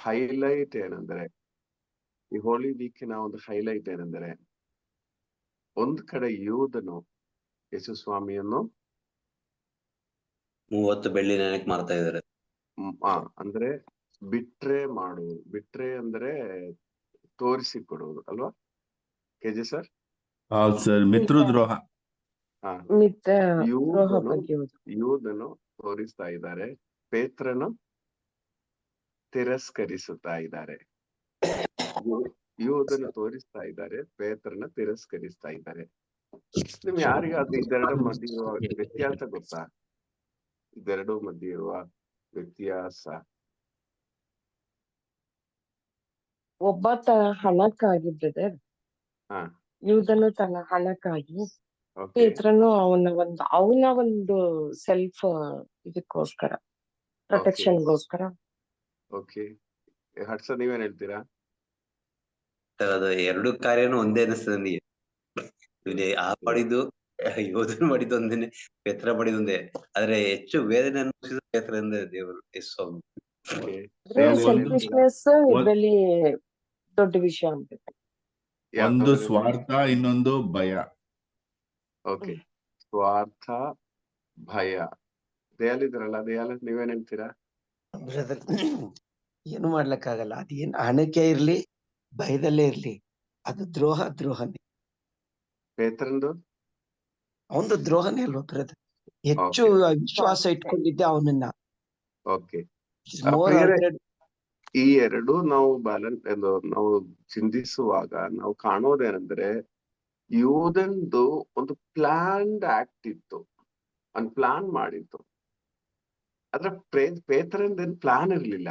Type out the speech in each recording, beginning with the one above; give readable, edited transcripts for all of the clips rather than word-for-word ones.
Highlight ಏನಂದ್ರೆ, ಈ ಹೋಲಿ ವೀಕಿನ ಒಂದು ಹೈಲೈಟ್ ಏನಂದ್ರೆ, ಒಂದ್ ಕಡೆ ಯೂದನು ಯೇಸು ಸ್ವಾಮಿಯನ್ನು 30 ಬೆಳ್ಳಿ ನಾಣ್ಯಕ್ಕೆ ಮಾರ್ತಾ ಇದಾರೆ. ಅಂದ್ರೆ ಬಿಟ್ರೆ ಅಂದ್ರೆ ತೋರಿಸಿ ಕೊಡುವುದು ಅಲ್ವಾ ಕೆಜೆ ಸರ್? ಹೌದು ಸರ್, ಮಿತ್ರದ್ರೋಹ. ಯೂದನು ತೋರಿಸ್ತಾ ಇದ್ದಾರೆ, ಪೇತ್ರನು ತಿರಸ್ಕರಿಸುತ್ತಾ ಇದ್ದಾರೆ. ಯೂದನು ತೋರಿಸ್ತಾ ಇದ್ದಾರೆ, ಪೇತ್ರನ ತಿರಸ್ಕರಿಸ್ತಾ ಇದ್ದಾರೆ. ನಿಮ್ ಯಾರಿಗಾದ್ರೂ ಇದೆರಡು ಮಧ್ಯೆ ಇರುವ ವ್ಯತ್ಯಾಸ ಗೊತ್ತಾ? ಇದೆರಡು ಮಧ್ಯೆ ಇರುವ ವ್ಯತ್ಯಾಸ? ಒಬ್ಬ ಹಣಕ್ಕಾಗಿ ಬ್ರದರ್, ಯೂದನು ತನ್ನ ಹಣಕ್ಕಾಗಿ, ಪೇತ್ರನು ಅವನ ಒಂದು ಸೆಲ್ಫ್ ಇದಕ್ಕೋಸ್ಕರ, ಪ್ರೊಟೆಕ್ಷನ್ಗೋಸ್ಕರ. ಓಕೆ, ಹಟ್ಸ ನೀವೇನ್ ಹೇಳ್ತೀರಾ? ಅದು ಎರಡು ಕಾರ್ಯನು ಒಂದೇ ಅನಿಸ್ತದೆ ನನಗೆ. ಆ ಮಾಡಿದ್ದು ಯೋಧನ ಮಾಡಿದ್ದು ಒಂದೇನೆ, ಪೇತ್ರ ಮಾಡಿದ್ದು ಒಂದೇ. ಆದ್ರೆ ಹೆಚ್ಚು ವೇದನೆ ಅನುಭವಿಸಿದ ಪೇತ್ರ ಎಂದೇ ದೇವರು ಯೇಸು. ಸೆಲ್ಫಿಶ್ನೆಸ್ ಇದರಲ್ಲಿ ದೊಡ್ಡ ವಿಷಯ ಅಂತ. ಒಂದು ಸ್ವಾರ್ಥ, ಇನ್ನೊಂದು ಭಯ. ಓಕೆ, ಸ್ವಾರ್ಥ, ಭಯ. ದಯಾಲಿದ್ರಲ್ಲ, ದಯಾಲ ನೀವೇನ್ ಹೇಳ್ತೀರಾ? ಬ್ರದರ್, ಏನು ಮಾಡ್ಲಿಕ್ಕಾಗಲ್ಲ. ಅದೇನ್ ಹಣಕ್ಕೆ ಇರ್ಲಿ, ಭಯದಲ್ಲೇ ಇರ್ಲಿ, ಅದು ದ್ರೋಹನೇ. ಪೇತ್ರಂದು ಅವನದು ದ್ರೋಹನೇ ಅಲ್ವಾ ಬ್ರದರ್? ಹೆಚ್ಚು ವಿಶ್ವಾಸ ಇಟ್ಕೊಂಡಿದ್ದೆ ಅವನನ್ನ. ಓಕೆ, ಈ ಎರಡು ನಾವು ನಾವು ಚಿಂತಿಸುವಾಗ ನಾವು ಕಾಣೋದೇನೆಂದ್ರೆ, ಯೂದನ್ದು ಒಂದು ಪ್ಲಾನ್ಡ್ ಆಕ್ಟ್ ಇತ್ತು, ಒಂದು ಪ್ಲಾನ್ ಮಾಡಿತ್ತು. ಆದ್ರೆ ಪೇತ್ರನ್ ಪ್ಲಾನ್ ಇರ್ಲಿಲ್ಲ,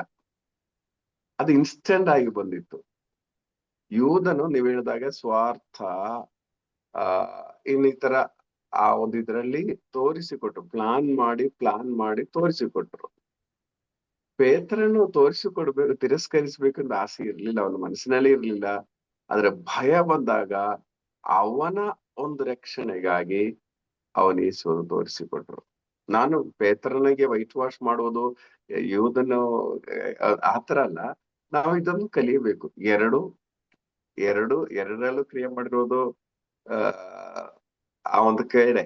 ಅದು ಇನ್ಸ್ಟೆಂಟ್ ಆಗಿ ಬಂದಿತ್ತು. ಯೂದನು ನೀವ್ ಹೇಳಿದಾಗ ಸ್ವಾರ್ಥ, ಇನ್ನಿತರ ಆ ಒಂದು ಇದರಲ್ಲಿ ತೋರಿಸಿಕೊಟ್ರು, ಪ್ಲಾನ್ ಮಾಡಿ ತೋರಿಸಿಕೊಟ್ರು. ಪೇತ್ರನು ತೋರಿಸಿಕೊಡ್ಬೇಕು, ತಿರಸ್ಕರಿಸ್ಬೇಕಂತ ಆಸೆ ಇರ್ಲಿಲ್ಲ, ಅವನ ಮನಸ್ಸಿನಲ್ಲಿ ಇರ್ಲಿಲ್ಲ. ಆದ್ರೆ ಭಯ ಬಂದಾಗ ಅವನ ಒಂದು ರಕ್ಷಣೆಗಾಗಿ ಅವನ ಯೇಸುವನ್ನು ತೋರಿಸಿಕೊಟ್ರು. ನಾನು ಪೇತ್ರನಿಗೆ ವೈಟ್ ವಾಶ್ ಮಾಡುವುದು, ಯೂದನು ಆತರ ಅಲ್ಲ. ನಾವು ಇದನ್ನು ಕಲಿಯಬೇಕು. ಎರಡರಲ್ಲೂ ಕ್ರಿಯೆ ಮಾಡಿರೋದು ಆ ಒಂದು ಕೇಡೆ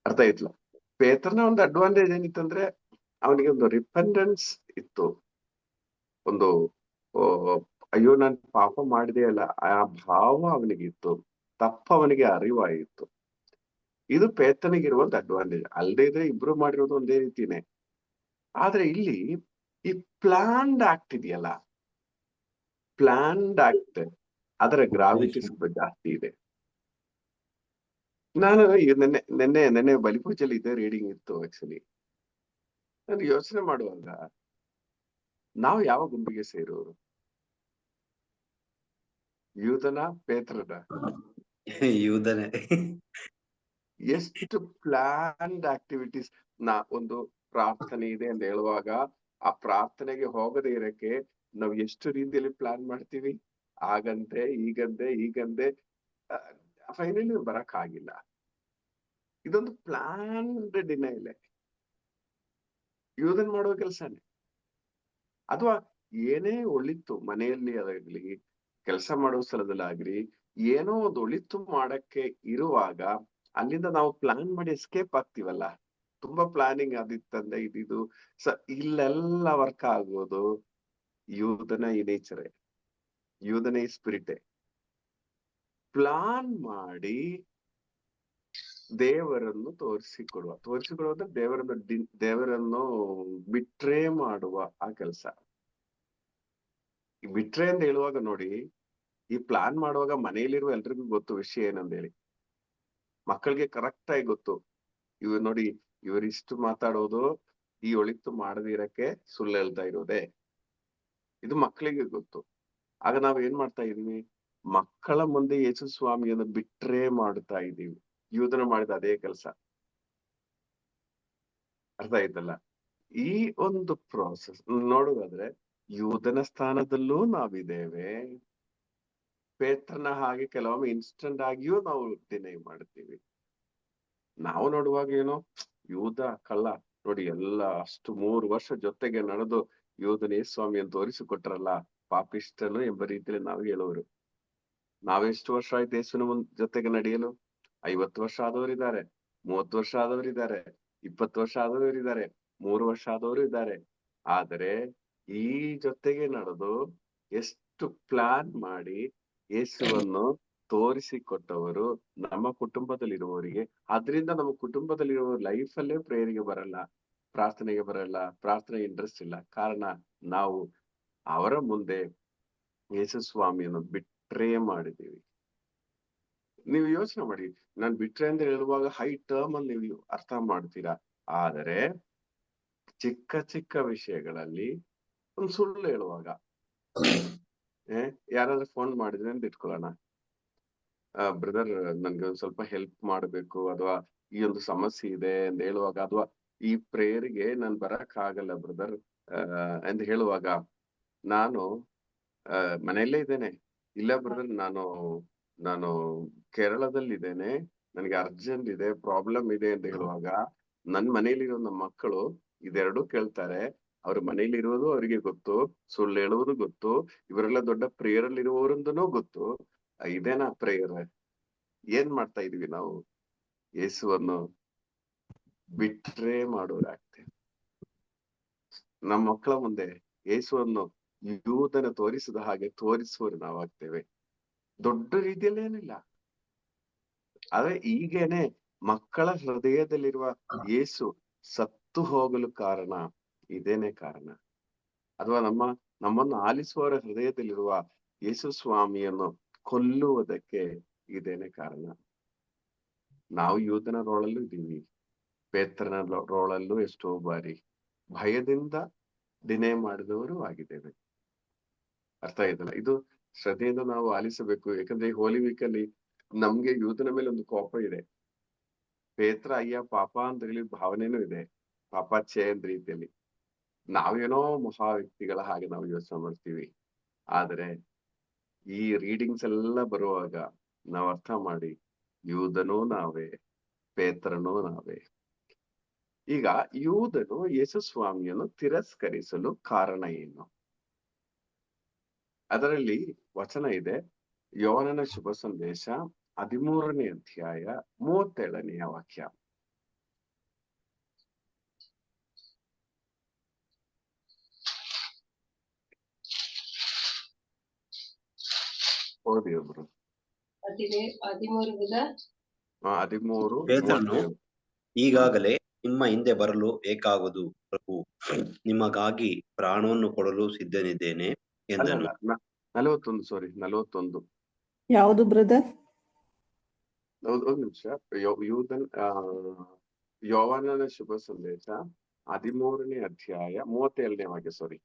ಅರ್ಥ ಆಯ್ತಲ್ಲ. ಪೇತ್ರನ ಒಂದು ಅಡ್ವಾಂಟೇಜ್ ಏನಿತ್ತಂದ್ರೆ, ಅವನಿಗೆ ಒಂದು ರಿಪೆಂಡೆನ್ಸ್ ಇತ್ತು, ಒಂದು ಅಯ್ಯೋ ನಾನು ಪಾಪ ಮಾಡಿದೆ ಅಲ್ಲ ಆ ಭಾವ ಅವನಿಗಿತ್ತು, ತಪ್ಪ ಅವನಿಗೆ ಅರಿವಾಯಿತು. ಇದು ಪೇತ್ರನಿಗಿರುವ ಒಂದು ಅಡ್ವಾಂಟೇಜ್. ಅಲ್ಲದೆ ಇದ್ರೆ ಇಬ್ರು ಮಾಡಿರೋದು ಒಂದೇ ರೀತಿನೇ. ಆದ್ರೆ ಇಲ್ಲಿ ಈ ಪ್ಲಾನ್ಡ್ ಆಕ್ಟ್ ಇದೆಯಲ್ಲ, ಪ್ಲಾನ್ಡ್ ಆಕ್ಟ್, ಅದರ ಗ್ರಾವಿಟಿ ಸ್ವಲ್ಪ ಜಾಸ್ತಿ ಇದೆ. ನಾನು ನೆನ್ನೆ ಬಲಿಪೂಜೆಯಲ್ಲಿ ಇದೇ ರೀಡಿಂಗ್ ಇತ್ತು. ಆಕ್ಚುಲಿ ನಾನು ಯೋಚನೆ ಮಾಡುವಾಗ, ನಾವು ಯಾವ ಗುಂಪಿಗೆ ಸೇರೋರು? ಯೂದನ, ಪೇತ್ರನ? ಯೂದನೆ. ಎಷ್ಟು ಪ್ಲಾನ್ಡ್ ಆಕ್ಟಿವಿಟೀಸ್. ಒಂದು ಪ್ರಾರ್ಥನೆ ಇದೆ ಅಂತ ಹೇಳುವಾಗ, ಆ ಪ್ರಾರ್ಥನೆಗೆ ಹೋಗದೆ ಇರಕ್ಕೆ ನಾವು ಎಷ್ಟು ರೀತಿಯಲ್ಲಿ ಪ್ಲಾನ್ ಮಾಡ್ತೀವಿ. ಆಗಂತೆ ಈಗಂತೆ ಫೈನಲಿ ಬರಕ್ ಆಗಿಲ್ಲ. ಇದೊಂದು ಪ್ಲಾನ್ಡ್ ಡಿನೈಲೆ, ಯೂದನ್ ಮಾಡುವ ಕೆಲಸನೇ. ಅಥವಾ ಏನೇ ಒಳಿತು ಮನೆಯಲ್ಲಿ ಅದಾಗ್ಲಿ, ಕೆಲಸ ಮಾಡುವ ಸ್ಥಳದಲ್ಲಾಗ್ಲಿ, ಏನೋ ಒಂದು ಒಳಿತು ಮಾಡಕ್ಕೆ ಇರುವಾಗ ಅಲ್ಲಿಂದ ನಾವು ಪ್ಲಾನ್ ಮಾಡಿ ಎಸ್ಕೇಪ್ ಆಗ್ತೀವಲ್ಲ. ತುಂಬಾ ಪ್ಲಾನಿಂಗ್ ಅದಿತ್ತಂದ್ರೆ ಇದು ಇಲ್ಲೆಲ್ಲ ವರ್ಕ್ ಆಗೋದು ಯೂದನ ಈ ನೇಚರೇ, ಯೂದನ ಈ ಸ್ಪಿರಿಟೇ. ಪ್ಲಾನ್ ಮಾಡಿ ದೇವರನ್ನು ತೋರಿಸಿಕೊಡುವ ದೇವರನ್ನು ಬಿಟ್ರೇ ಮಾಡುವ ಆ ಕೆಲಸ. ಬಿಟ್ರೆ ಅಂತ ಹೇಳುವಾಗ ನೋಡಿ, ಈ ಪ್ಲಾನ್ ಮಾಡುವಾಗ ಮನೆಯಲ್ಲಿರುವ ಎಲ್ರಿಗೂ ಗೊತ್ತು ವಿಷಯ ಏನಂತ ಹೇಳಿ. ಮಕ್ಕಳಿಗೆ ಕರೆಕ್ಟ್ ಆಗಿ ಗೊತ್ತು. ನೋಡಿ, ಇವರಿಷ್ಟು ಮಾತಾಡೋದು ಈ ಒಳಿತು ಮಾಡದಿರಕ್ಕೆ ಸುಳ್ಳು ಹೇಳ್ತಾ ಇರೋದೇ, ಇದು ಮಕ್ಕಳಿಗೆ ಗೊತ್ತು. ಆಗ ನಾವ್ ಏನ್ ಮಾಡ್ತಾ ಇದೀವಿ? ಮಕ್ಕಳ ಮುಂದೆ ಯೇಸು ಸ್ವಾಮಿಯನ್ನು ಬಿಟ್ರೇ ಮಾಡ್ತಾ ಇದೀವಿ. ಯೂದನ ಮಾಡಿದ ಅದೇ ಕೆಲಸ. ಅರ್ಥ ಆಯ್ತಲ್ಲ? ಈ ಒಂದು ಪ್ರೋಸೆಸ್ ನೋಡುವಾದ್ರೆ ಯೂದನ ಸ್ಥಾನದಲ್ಲೂ ನಾವಿದ್ದೇವೆ. ಪೇತ್ರನ ಹಾಗೆ ಕೆಲವೊಮ್ಮೆ ಇನ್ಸ್ಟೆಂಟ್ ಆಗಿಯೂ ನಾವು ಡಿನೈ ಮಾಡ್ತೀವಿ. ನಾವು ನೋಡುವಾಗ ಏನೋ ಯೂದ ಕಳ್ಳ ನೋಡಿ, ಎಲ್ಲ ಅಷ್ಟು 3 ವರ್ಷ ಜೊತೆಗೆ ನಡೆದು ಯೋಧನೇ ಸ್ವಾಮಿಯನ್ನು ತೋರಿಸಿಕೊಟ್ರಲ್ಲ, ಪಾಪಿಷ್ಟನು ಎಂಬ ರೀತಿಯಲ್ಲಿ ನಾವು ಹೇಳುವರು. ನಾವೆಷ್ಟು ವರ್ಷ ಆಯ್ತು ಯೇಸುವಿನ ಜೊತೆಗೆ ನಡೆಯಲು? 50 ವರ್ಷ ಆದವರಿದ್ದಾರೆ, 30 ವರ್ಷ ಆದವರಿದ್ದಾರೆ, 20 ವರ್ಷ ಆದವರಿದ್ದಾರೆ, 3 ವರ್ಷ ಆದವರು ಇದ್ದಾರೆ. ಆದರೆ ಈ ಜೊತೆಗೆ ನಡೆದು ಎಷ್ಟು ಪ್ಲಾನ್ ಮಾಡಿ ಯೇಸುವನ್ನು ತೋರಿಸಿಕೊಟ್ಟವರು ನಮ್ಮ ಕುಟುಂಬದಲ್ಲಿರುವವರಿಗೆ. ಆದ್ರಿಂದ ನಮ್ಮ ಕುಟುಂಬದಲ್ಲಿರುವ ಲೈಫ್ ಅಲ್ಲೇ ಪ್ರೇಯರಿಗೆ ಬರಲ್ಲ, ಪ್ರಾರ್ಥನೆಗೆ ಬರಲ್ಲ, ಪ್ರಾರ್ಥನೆ ಇಂಟ್ರೆಸ್ಟ್ ಇಲ್ಲ. ಕಾರಣ ನಾವು ಅವರ ಮುಂದೆ ಯೇಸು ಸ್ವಾಮಿಯನ್ನು ಬಿಟ್ರೇ ಮಾಡಿದ್ದೀವಿ. ನೀವು ಯೋಚನೆ ಮಾಡಿ, ನಾನು ಬಿಟ್ರೆ ಅಂತ ಹೇಳುವಾಗ ಹೈ ಟರ್ಮ್ ಅಲ್ಲಿ ನೀವು ಅರ್ಥ ಮಾಡ್ತೀರಾ. ಆದರೆ ಚಿಕ್ಕ ಚಿಕ್ಕ ವಿಷಯಗಳಲ್ಲಿ ಒಂದು ಸುಳ್ಳು ಹೇಳುವಾಗ, ಯಾರಾದ್ರೂ ಫೋನ್ ಮಾಡಿದ್ರೆ ಅಂತ ಇಟ್ಕೊಳ್ಳೋಣ, ಬ್ರದರ್ ನನ್ಗೆ ಒಂದ್ ಸ್ವಲ್ಪ ಹೆಲ್ಪ್ ಮಾಡ್ಬೇಕು, ಅಥವಾ ಈ ಒಂದು ಸಮಸ್ಯೆ ಇದೆ ಅಂತ ಹೇಳುವಾಗ, ಅಥವಾ ಈ ಪ್ರೇಯರ್ಗೆ ನಾನು ಬರಕ್ ಆಗಲ್ಲ ಬ್ರದರ್ ಅಂತ ಹೇಳುವಾಗ, ನಾನು ಮನೆಯಲ್ಲೇ ಇದ್ದೇನೆ, ಇಲ್ಲ ಬ್ರದರ್ ನಾನು ಕೇರಳದಲ್ಲಿದ್ದೇನೆ, ನನಗೆ ಅರ್ಜೆಂಟ್ ಇದೆ, ಪ್ರಾಬ್ಲಮ್ ಇದೆ ಅಂತ ಹೇಳುವಾಗ, ನನ್ ಮನೇಲಿರೋ ನಮ್ಮ ಮಕ್ಕಳು ಇದೆರಡು ಕೇಳ್ತಾರೆ. ಅವ್ರ ಮನೇಲಿ ಇರೋದು ಅವರಿಗೆ ಗೊತ್ತು, ಸುಳ್ಳು ಹೇಳುವುದು ಗೊತ್ತು, ಇವರೆಲ್ಲ ದೊಡ್ಡ ಪ್ರೇಯರ್ ಅಲ್ಲಿ ಇರುವವರಿಂದನೂ ಗೊತ್ತು. ಇದೇನಾ ಪ್ರೇಯರ್? ಏನ್ ಮಾಡ್ತಾ ಇದೀವಿ ನಾವು? ಯೇಸುವನ್ನು ಬಿಟ್ರೇ ಮಾಡೋರಾಗ್ತೇವೆ. ನಮ್ಮ ಮಕ್ಕಳ ಮುಂದೆ ಯೇಸುವನ್ನು ಯೂದನ ತೋರಿಸಿದ ಹಾಗೆ ತೋರಿಸುವರು ನಾವಾಗ್ತೇವೆ. ದೊಡ್ಡ ರೀತಿಯಲ್ಲಿ ಏನಿಲ್ಲ, ಆದ್ರೆ ಈಗೇನೆ ಮಕ್ಕಳ ಹೃದಯದಲ್ಲಿರುವ ಯೇಸು ಸತ್ತು ಹೋಗಲು ಕಾರಣ ಇದೇನೆ ಕಾರಣ. ಅಥವಾ ನಮ್ಮನ್ನು ಆಲಿಸುವವರ ಹೃದಯದಲ್ಲಿರುವ ಯೇಸು ಸ್ವಾಮಿಯನ್ನು ಕೊಲ್ಲುವುದಕ್ಕೆ ಇದೇನೆ ಕಾರಣ. ನಾವು ಯೂದನ ರೋಳಲ್ಲೂ ಇದ್ದೀವಿ, ಪೇತ್ರನ ರೋಳಲ್ಲೂ ಎಷ್ಟೋ ಬಾರಿ ಭಯದಿಂದ ಡಿನೇ ಮಾಡಿದವರು ಆಗಿದ್ದೇವೆ. ಅರ್ಥ ಆಯ್ತಲ್ಲ? ಇದು ಶ್ರದ್ಧೆಯಿಂದ ನಾವು ಆಲಿಸಬೇಕು. ಯಾಕಂದ್ರೆ ಈ ಹೋಲಿ ವೀಕ್ ಅಲ್ಲಿ ನಮ್ಗೆ ಯೂದನ ಮೇಲೆ ಒಂದು ಕೋಪ ಇದೆ. ಪೇತ್ರ ಅಯ್ಯ ಪಾಪ ಅಂತ ಹೇಳಿ ಭಾವನೆನೂ ಇದೆ, ಪಾಪಾಚ್ಛೆ ಅಂತ ರೀತಿಯಲ್ಲಿ. ನಾವೇನೋ ಮಹಾ ವ್ಯಕ್ತಿಗಳ ಹಾಗೆ ನಾವು ಯೋಚನೆ ಮಾಡ್ತೀವಿ. ಆದ್ರೆ ಈ ರೀಡಿಂಗ್ಸ್ ಎಲ್ಲ ಬರುವಾಗ ನಾವು ಅರ್ಥ ಮಾಡಿ, ಯೂದನೂ ನಾವೇ, ಪೇತ್ರನೂ ನಾವೇ. ಈಗ ಯೂದನು ಯೇಸು ಸ್ವಾಮಿಯನ್ನು ತಿರಸ್ಕರಿಸಲು ಕಾರಣ ಏನು? ಅದರಲ್ಲಿ ವಚನ ಇದೆ, ಯೋಹನನ ಶುಭ ಸಂದೇಶ 13ನೇ ಅಧ್ಯಾಯ 37ನೇ ವಾಕ್ಯ. ಓದಿ ಒಬ್ರು. 13 ಪೇತ್ರನು, ಈಗಾಗಲೇ ನಿಮ್ಮ ಹಿಂದೆ ಬರಲು ಬೇಕಾಗುವುದು ಪ್ರಭು, ನಿಮಗಾಗಿ ಪ್ರಾಣವನ್ನು ಕೊಡಲು ಸಿದ್ಧನಿದ್ದೇನೆ ಎಂದನು. 41 ಯಾವುದು ಬ್ರದರ್? ಒಂದು ನಿಮಿಷ. ಯೋಹಾನನ ಶುಭ ಸಂದೇಶ 13ನೇ ಅಧ್ಯಾಯ 37ನೇ ವಾಕ್ಯ. ಸಾರಿ,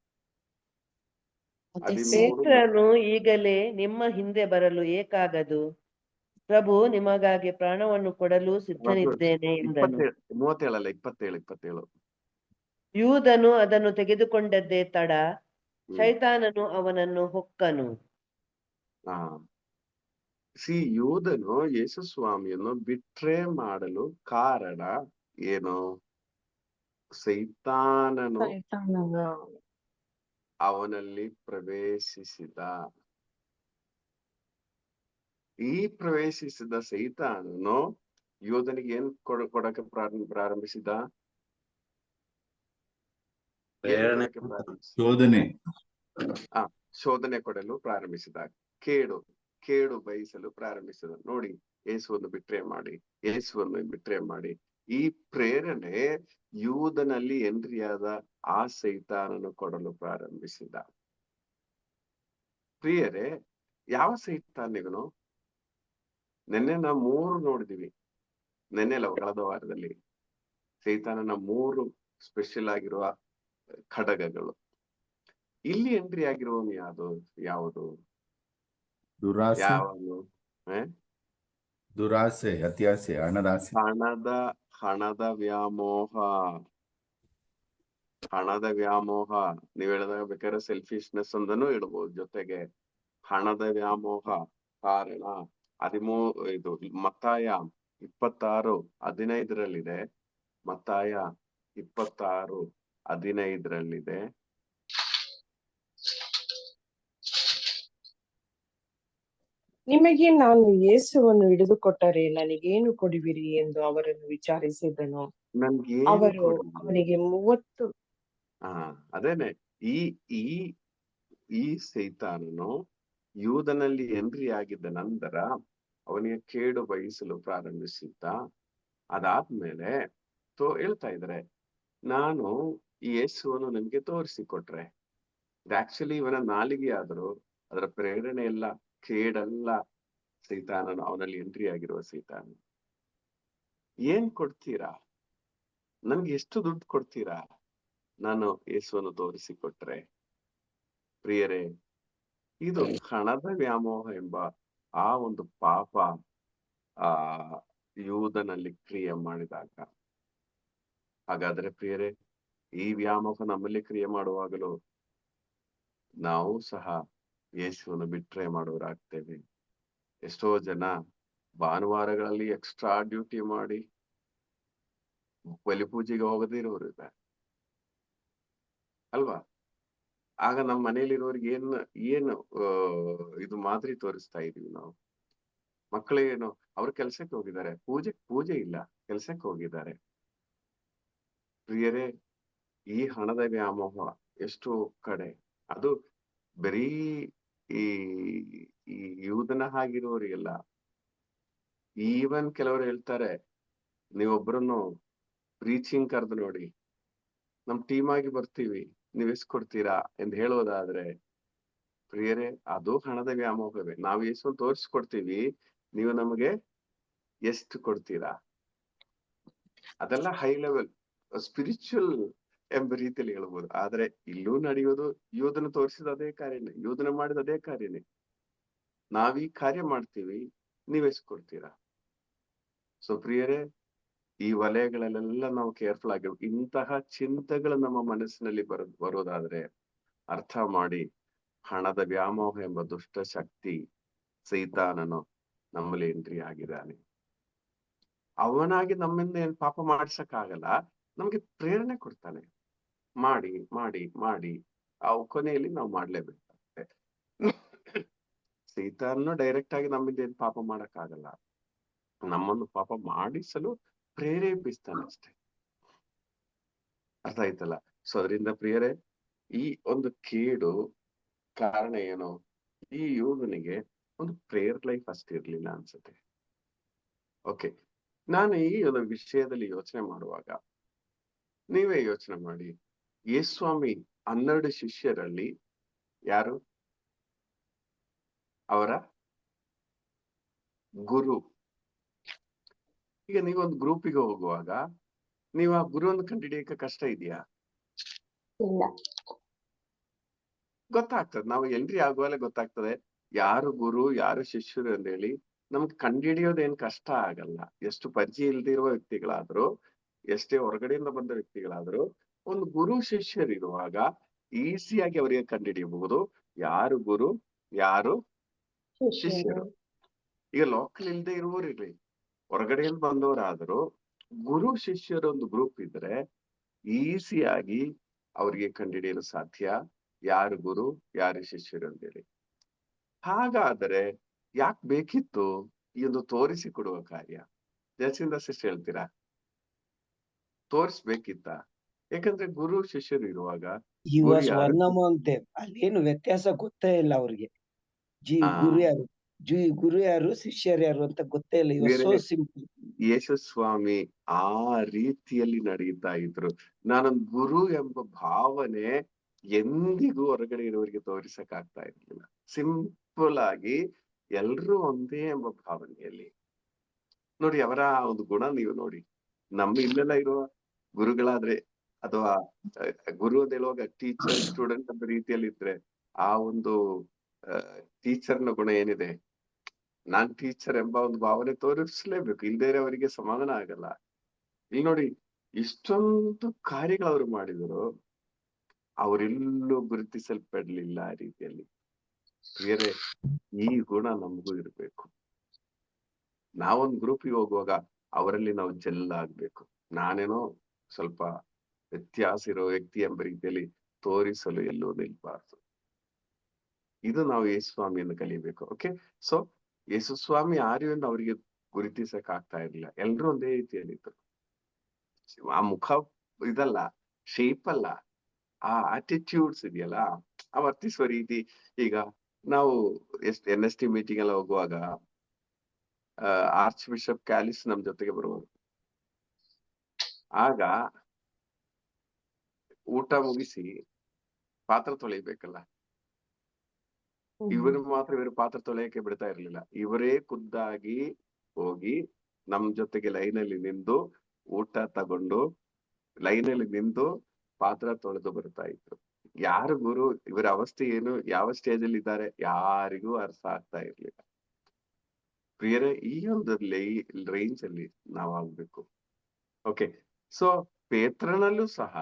13. ಪೇತ್ರನು, ಈಗಲೇ ನಿಮ್ಮ ಹಿಂದೆ ಬರಲು ಏಕಾಗದು, ಪ್ರಭು ನಿಮಗಾಗಿ ಪ್ರಾಣವನ್ನು ಕೊಡಲು ಸಿದ್ಧನಿದ್ದೇನೆ ಎಂದನು. 27. ಯೂದನು ಅದನ್ನು ತೆಗೆದುಕೊಂಡದ್ದೇ ತಡ, ಶೈತಾನನು ಅವನನ್ನು ಹೊಕ್ಕನು. ಯೂದನು ಯೇಸು ಸ್ವಾಮಿಯನ್ನು ಬಿಟ್ರೆ ಮಾಡಲು ಕಾರಣ ಏನು? ಸೈತಾನನು ಅವನಲ್ಲಿ ಪ್ರವೇಶಿಸಿದ. ಈ ಪ್ರವೇಶಿಸಿದ ಸೈತಾನನು ಯೂದನಿಗೆ ಏನ್ ಕೊಡಕ್ಕೆ ಪ್ರಾರಂಭಿಸಿದ? ಶೋಧನೆ ಕೊಡಲು ಪ್ರಾರಂಭಿಸಿದ, ಕೇಡು ಬಯಸಲು ಪ್ರಾರಂಭಿಸಿದ. ನೋಡಿ, ಯೇಸುವನ್ನು ಬಿಟ್ರೆ ಮಾಡಿ ಈ ಪ್ರೇರಣೆ ಯೂದನಲ್ಲಿ ಎಂಟ್ರಿಯಾದ ಆ ಸೈತಾನನು ಕೊಡಲು ಪ್ರಾರಂಭಿಸಿದ. ಪ್ರಿಯರೇ, ಯಾವ ಸೈತಾನಿಗನು? ನೆನ್ನೆ ನಾವು 3 ನೋಡಿದೀವಿ. ನೆನ್ನೆಲ್ಲ ಕಳೆದ ವಾರದಲ್ಲಿ ಸೈತಾನನ 3 ಸ್ಪೆಷಲ್ ಆಗಿರುವ ಖಡ್ಗಗಳು. ಇಲ್ಲಿ ಎಂಟ್ರಿ ಆಗಿರುವವನು ಯಾವುದು? ದುರಾಸೆ, ಅತ್ಯಾಸೆ, ಹಣದಾಸೆ, ಹಣದ ವ್ಯಾಮೋಹ. ನೀವ್ ಹೇಳಿದಾಗ ಬೇಕಾದ್ರೆ ಸೆಲ್ಫಿಶ್ನೆಸ್ ಅಂದನೂ ಇಡ್ಬೋದು ಜೊತೆಗೆ. ಹಣದ ವ್ಯಾಮೋಹ ಕಾರಣ. ಇದು ಮತ್ತಾಯ 26:15 ಮತ್ತಾಯ 26:15 ನಿಮಗೆ ನಾನು ಯೇಸುವನ್ನು ಹಿಡಿದುಕೊಟ್ಟರೆ ನನಗೇನು ಕೊಡುವಿರಿ ಎಂದು ಅವರನ್ನು ವಿಚಾರಿಸಿದನು. ನನ್ಗೇನು ಅವರು ಕೊಡಿ. ಅವನಿಗೆ 30 ಅದೇನೆ ಈ ಈ ಈ ಸೈತಾನನು ಯೂದನಲ್ಲಿ ಎಂಟ್ರಿ ಆಗಿದ್ದ ನಂತರ ಅವನಿಗೆ ಕೇಡು ಬಯಸಲು ಪ್ರಾರಂಭಿಸಿದ್ದ. ಅದಾದ್ಮೇಲೆ ಹೇಳ್ತಾ ಇದ್ದಾರೆ, ನಾನು ಈ ಯೇಸುವನ್ನು ನಿಮ್ಗೆ ತೋರಿಸಿಕೊಟ್ರೆ, ಇದು ಆಕ್ಚುಲಿ ಇವನ ನಾಲಿಗೆ ಆದರೂ ಅದರ ಪ್ರೇರಣೆ ಎಲ್ಲ ಕೇಡಲ್ಲ. ಸೈತಾನನು ಅವನಲ್ಲಿ ಎಂಟ್ರಿ ಆಗಿರುವ ಸೈತಾನ. ಏನ್ ಕೊಡ್ತೀರಾ? ನನ್ಗೆ ಎಷ್ಟು ದುಡ್ಡು ಕೊಡ್ತೀರಾ ನಾನು ಯೇಸುವನ್ನು ತೋರಿಸಿಕೊಟ್ರೆ? ಪ್ರಿಯರೇ, ಇದು ಹಣದ ವ್ಯಾಮೋಹ ಎಂಬ ಆ ಒಂದು ಪಾಪ ಆ ಯೂದನಲ್ಲಿ ಕ್ರಿಯೆ ಮಾಡಿದಾಗ, ಹಾಗಾದ್ರೆ ಪ್ರಿಯರೇ, ಈ ವ್ಯಾಮೋಹ ನಮ್ಮಲ್ಲಿ ಕ್ರಿಯೆ ಮಾಡುವಾಗಲೂ ನಾವು ಸಹ ಯೇಸುವನ್ನು ಬಿಟ್ರೆ ಮಾಡೋರಾಗ್ತೇವೆ. ಎಷ್ಟೋ ಜನ ಭಾನುವಾರಗಳಲ್ಲಿ ಎಕ್ಸ್ಟ್ರಾ ಡ್ಯೂಟಿ ಮಾಡಿ ಬಲಿಪೂಜೆಗೆ ಹೋಗದೇ ಇರೋರು ಇದ್ದಾರೆ ಅಲ್ವಾ? ಆಗ ನಮ್ಮ ಮನೇಲಿರೋರಿಗೆ ಏನು ಇದು ಮಾದರಿ ತೋರಿಸ್ತಾ ಇದೀವಿ ನಾವು? ಮಕ್ಕಳೇನು ಅವ್ರ ಕೆಲ್ಸಕ್ಕೆ ಹೋಗಿದ್ದಾರೆ, ಪೂಜೆ ಇಲ್ಲ, ಕೆಲ್ಸಕ್ಕೆ ಹೋಗಿದ್ದಾರೆ. ಪ್ರಿಯರೇ, ಈ ಹಣದ ವ್ಯಾಮೋಹ ಎಷ್ಟು ಕಡೆ, ಅದು ಬರೀ ಈ ಈ ಯೂದನ ಹಾಗಿರೋರಿಗೆಲ್ಲ. ಈವನ್ ಕೆಲವರು ಹೇಳ್ತಾರೆ, ನೀವೊಬ್ಬರನ್ನು ಪ್ರೀಚಿಂಗ್ ಕರೆದು ನೋಡಿ, ನಮ್ ಟೀಮ್ ಆಗಿ ಬರ್ತೀವಿ, ನೀವ್ ಎಷ್ಟ್ ಕೊಡ್ತೀರಾ ಎಂದು ಹೇಳೋದಾದ್ರೆ, ಪ್ರಿಯರೇ, ಅದು ಹಣದ ವ್ಯಾಮೋಹವೇ. ನಾವು ಎಷ್ಟು ತೋರಿಸ್ಕೊಡ್ತೀವಿ, ನೀವು ನಮಗೆ ಎಷ್ಟು ಕೊಡ್ತೀರಾ? ಅದೆಲ್ಲ ಹೈ ಲೆವೆಲ್ ಸ್ಪಿರಿಚುವಲ್ ಎಂಬ ರೀತಿಯಲ್ಲಿ ಹೇಳ್ಬೋದು. ಆದ್ರೆ ಇಲ್ಲೂ ನಡೆಯೋದು ಯೂದನ ತೋರಿಸಿದ ಅದೇ ಕಾರ್ಯನೇ, ಯೂದನ ಮಾಡಿದ ಅದೇ ಕಾರ್ಯನೇ. ನಾವೀ ಕಾರ್ಯ ಮಾಡ್ತೀವಿ, ನೀವೆಷ್ಟು ಕೊಡ್ತೀರಾ? ಸೊ ಪ್ರಿಯರೇ, ಈ ವಲಯಗಳಲ್ಲೆಲ್ಲ ನಾವು ಕೇರ್ಫುಲ್ ಆಗಿರ್ಬೇಕು. ಇಂತಹ ಚಿಂತೆಗಳು ನಮ್ಮ ಮನಸ್ಸಿನಲ್ಲಿ ಬರೋದಾದ್ರೆ ಅರ್ಥ ಮಾಡಿ, ಹಣದ ವ್ಯಾಮೋಹ ಎಂಬ ದುಷ್ಟ ಶಕ್ತಿ ಸೈತಾನನು ನಮ್ಮಲ್ಲಿ ಎಂಟ್ರಿ ಆಗಿದ್ದಾನೆ. ಅವನಾಗಿ ನಮ್ಮಿಂದ ಏನ್ ಪಾಪ ಮಾಡ್ಸಕ್ಕಾಗಲ್ಲ, ನಮ್ಗೆ ಪ್ರೇರಣೆ ಕೊಡ್ತಾನೆ, ಮಾಡಿ ಮಾಡಿ ಮಾಡಿ. ಆ ಕೊನೆಯಲ್ಲಿ ನಾವು ಮಾಡ್ಲೇಬೇಕಾಗುತ್ತೆ. ಸೈತಾನನು ಡೈರೆಕ್ಟ್ ಆಗಿ ನಮ್ಮಿಂದ ಏನ್ ಪಾಪ ಮಾಡಕ್ಕಾಗಲ್ಲ, ನಮ್ಮನ್ನು ಪಾಪ ಮಾಡಿಸಲು ಪ್ರೇರೇಪಿಸ್ತಾನೆ ಅಷ್ಟೇ. ಅರ್ಥ ಆಯ್ತಲ್ಲ? ಸೊ ಅದರಿಂದ ಪ್ರಿಯರೇ, ಈ ಒಂದು ಕೇಡು ಕಾರಣ ಏನು? ಈ ಯೂದನಿಗೆ ಒಂದು ಪ್ರೇಯರ್ ಲೈಫ್ ಅಷ್ಟು ಇರ್ಲಿಲ್ಲ ಅನ್ಸುತ್ತೆ. ಓಕೆ, ನಾನು ಈ ಒಂದು ವಿಷಯದಲ್ಲಿ ಯೋಚನೆ ಮಾಡುವಾಗ ನೀವೇ ಯೋಚನೆ ಮಾಡಿ, ಯೇಸ್ವಾಮಿ 12 ಶಿಷ್ಯರಲ್ಲಿ ಯಾರು ಅವರ ಗುರು? ಈಗ ನೀವೊಂದು ಗ್ರೂಪಿಗೆ ಹೋಗುವಾಗ ನೀವು ಆ ಗುರುವನ್ನು ಕಂಡುಹಿಡಿಯಕ್ಕೆ ಕಷ್ಟ ಇದೆಯಾ? ಇಲ್ಲ. ಗೊತ್ತಾಗ್ತದೆ. ನಾವು ಎಂಟ್ರಿ ಆಗುವಲ್ಲೇ ಗೊತ್ತಾಗ್ತದೆ ಯಾರು ಗುರು ಯಾರು ಶಿಷ್ಯರು ಅಂತ ಹೇಳಿ. ನಮ್ಗೆ ಕಂಡುಹಿಡಿಯೋದೇನ್ ಕಷ್ಟ ಆಗಲ್ಲ. ಎಷ್ಟು ಪರಿಚಯ ಇಲ್ದಿರುವ ವ್ಯಕ್ತಿಗಳಾದ್ರು, ಎಷ್ಟೇ ಹೊರಗಡೆಯಿಂದ ಬಂದ ವ್ಯಕ್ತಿಗಳಾದ್ರು, ಒಂದು ಗುರು ಶಿಷ್ಯರಿರುವಾಗ ಈಸಿಯಾಗಿ ಅವರಿಗೆ ಕಂಡುಹಿಡಿಯಬಹುದು ಯಾರು ಗುರು ಯಾರು ಶಿಷ್ಯರು. ಈಗ ಲೋಕಲ್ ಇಲ್ದೆ ಇರುವವರಿರ್ಲಿ, ಹೊರಗಡೆಯಿಂದ ಬಂದವರಾದ್ರು, ಗುರು ಶಿಷ್ಯರ ಒಂದು ಗ್ರೂಪ್ ಇದ್ರೆ ಈಸಿಯಾಗಿ ಅವ್ರಿಗೆ ಕಂಡುಹಿಡಿಯಲು ಸಾಧ್ಯ ಯಾರು ಗುರು ಯಾರು ಶಿಷ್ಯರು ಅಂತೇಳಿ. ಹಾಗಾದರೆ ಯಾಕೆ ಬೇಕಿತ್ತು ಈ ಒಂದು ತೋರಿಸಿಕೊಡುವ ಕಾರ್ಯ? ಜಯಸಿಂದ ಸಿಸ್ಟರ್ ಹೇಳ್ತೀರಾ? ತೋರಿಸ್ಬೇಕಿತ್ತ? ಯಾಕಂದ್ರೆ ಗುರು ಶಿಷ್ಯರು ಇರುವಾಗ ಒನ್ ಅಮಾಂಗ್ ದೇಮ್, ಅಲ್ಲೇನು ವ್ಯತ್ಯಾಸ ಗೊತ್ತೇ ಇಲ್ಲ ಅವ್ರಿಗೆ. ಗುರು ಯಾರು ಶಿಷ್ಯರು ಯಾರು ಅಂತ ಗೊತ್ತೇ ಇಲ್ಲ. ಇವಾಗ ಸೋ ಸಿಂಪಲ್. ಯೇಸು ಸ್ವಾಮಿ ಆ ರೀತಿಯಲ್ಲಿ ನಡೀತಾ ಇದ್ರು. ನಾನೊಂದು ಗುರು ಎಂಬ ಭಾವನೆ ಎಂದಿಗೂ ಹೊರಗಡೆ ಇರೋರಿಗೆ ತೋರಿಸಕ್ ಆಗ್ತಾ ಇರ್ಲಿಲ್ಲ. ಸಿಂಪಲ್ ಆಗಿ ಎಲ್ರೂ ಒಂದೇ ಎಂಬ ಭಾವನೆಯಲ್ಲಿ ನೋಡಿ. ಅವರ ಒಂದು ಗುಣ ನೀವು ನೋಡಿ. ನಮ್ಮ ಇಲ್ಲೆಲ್ಲ ಇರುವ ಗುರುಗಳಾದ್ರೆ, ಅಥವಾ ಗುರು ಅಂತ ಹೇಳುವಾಗ ಟೀಚರ್ ಸ್ಟೂಡೆಂಟ್ ಅಂತ ರೀತಿಯಲ್ಲಿ ಇದ್ರೆ, ಆ ಒಂದು ಟೀಚರ್ನ ಗುಣ ಏನಿದೆ, ನಾನ್ ಟೀಚರ್ ಎಂಬ ಒಂದು ಭಾವನೆ ತೋರಿಸ್ಲೇಬೇಕು, ಇಲ್ದೇ ಅವರಿಗೆ ಸಮಾಧಾನ ಆಗಲ್ಲ. ಇಲ್ಲಿ ನೋಡಿ, ಇಷ್ಟೊಂದು ಕಾರ್ಯಗಳವರು ಮಾಡಿದರು, ಅವರೆಲ್ಲೂ ಗುರುತಿಸಲ್ಪಡ್ಲಿಲ್ಲ ಆ ರೀತಿಯಲ್ಲಿ. ಬೇರೆ ಈ ಗುಣ ನಮಗೂ ಇರ್ಬೇಕು. ನಾವೊಂದು ಗ್ರೂಪಿಗೆ ಹೋಗುವಾಗ ಅವರಲ್ಲಿ ನಾವು ಆಗ್ಬೇಕು. ನಾನೇನೋ ಸ್ವಲ್ಪ ವ್ಯತ್ಯಾಸ ಇರೋ ವ್ಯಕ್ತಿ ಎಂಬ ರೀತಿಯಲ್ಲಿ ತೋರಿಸಲು ಎಲ್ಲೂ ನಿಲ್ಬಾರ್ದು. ಇದು ನಾವು ಯೇಸುಸ್ವಾಮಿಯನ್ನು ಕಲಿಬೇಕು. ಓಕೆ, ಸೊ ಯೇಸುಸ್ವಾಮಿ ಯಾರು ಎಂದು ಅವರಿಗೆ ಗುರುತಿಸಕ್ ಆಗ್ತಾ ಇರ್ಲಿಲ್ಲ. ಎಲ್ರು ಒಂದೇ ರೀತಿಯಲ್ಲಿದ್ರು. ಆ ಮುಖ ಇದಲ್ಲ, ಶೇಪ್ ಅಲ್ಲ, ಆ ಆಟಿಟ್ಯೂಡ್ಸ್ ಇದೆಯಲ್ಲ, ಆ ವರ್ತಿಸುವ ರೀತಿ. ಈಗ ನಾವು NST ಮೀಟಿಂಗ್ ಎಲ್ಲ ಹೋಗುವಾಗ ಆರ್ಚ್ ಬಿಷಪ್ ಕ್ಯಾಲಿಸ್ ನಮ್ ಜೊತೆಗೆ ಬರುವರು. ಆಗ ಊಟ ಮುಗಿಸಿ ಪಾತ್ರ ತೊಳಿಬೇಕಲ್ಲ, ಇವರು ಪಾತ್ರ ತೊಳೆಯಕ್ಕೆ ಬಿಡ್ತಾ ಇರ್ಲಿಲ್ಲ. ಇವರೇ ಖುದ್ದಾಗಿ ಹೋಗಿ ನಮ್ ಜೊತೆಗೆ ಲೈನಲ್ಲಿ ನಿಂತು ಊಟ ತಗೊಂಡು ಲೈನಲ್ಲಿ ನಿಂತು ಪಾತ್ರ ತೊಳೆದು ಬರ್ತಾ ಇದ್ರು. ಯಾರು ಗುರು, ಇವರ ಅವಸ್ಥೆ ಏನು, ಯಾವ ಸ್ಟೇಜ್ ಅಲ್ಲಿ ಇದ್ದಾರೆ, ಯಾರಿಗೂ ಅರ್ಥ ಆಗ್ತಾ ಇರ್ಲಿಲ್ಲ. ಪ್ರಿಯರೇ, ಈ ಒಂದು ರೇಂಜ್ ಅಲ್ಲಿ ನಾವಾಗ್ಬೇಕು. ಓಕೆ, ಸೊ ಪೇತ್ರನಲ್ಲೂ ಸಹ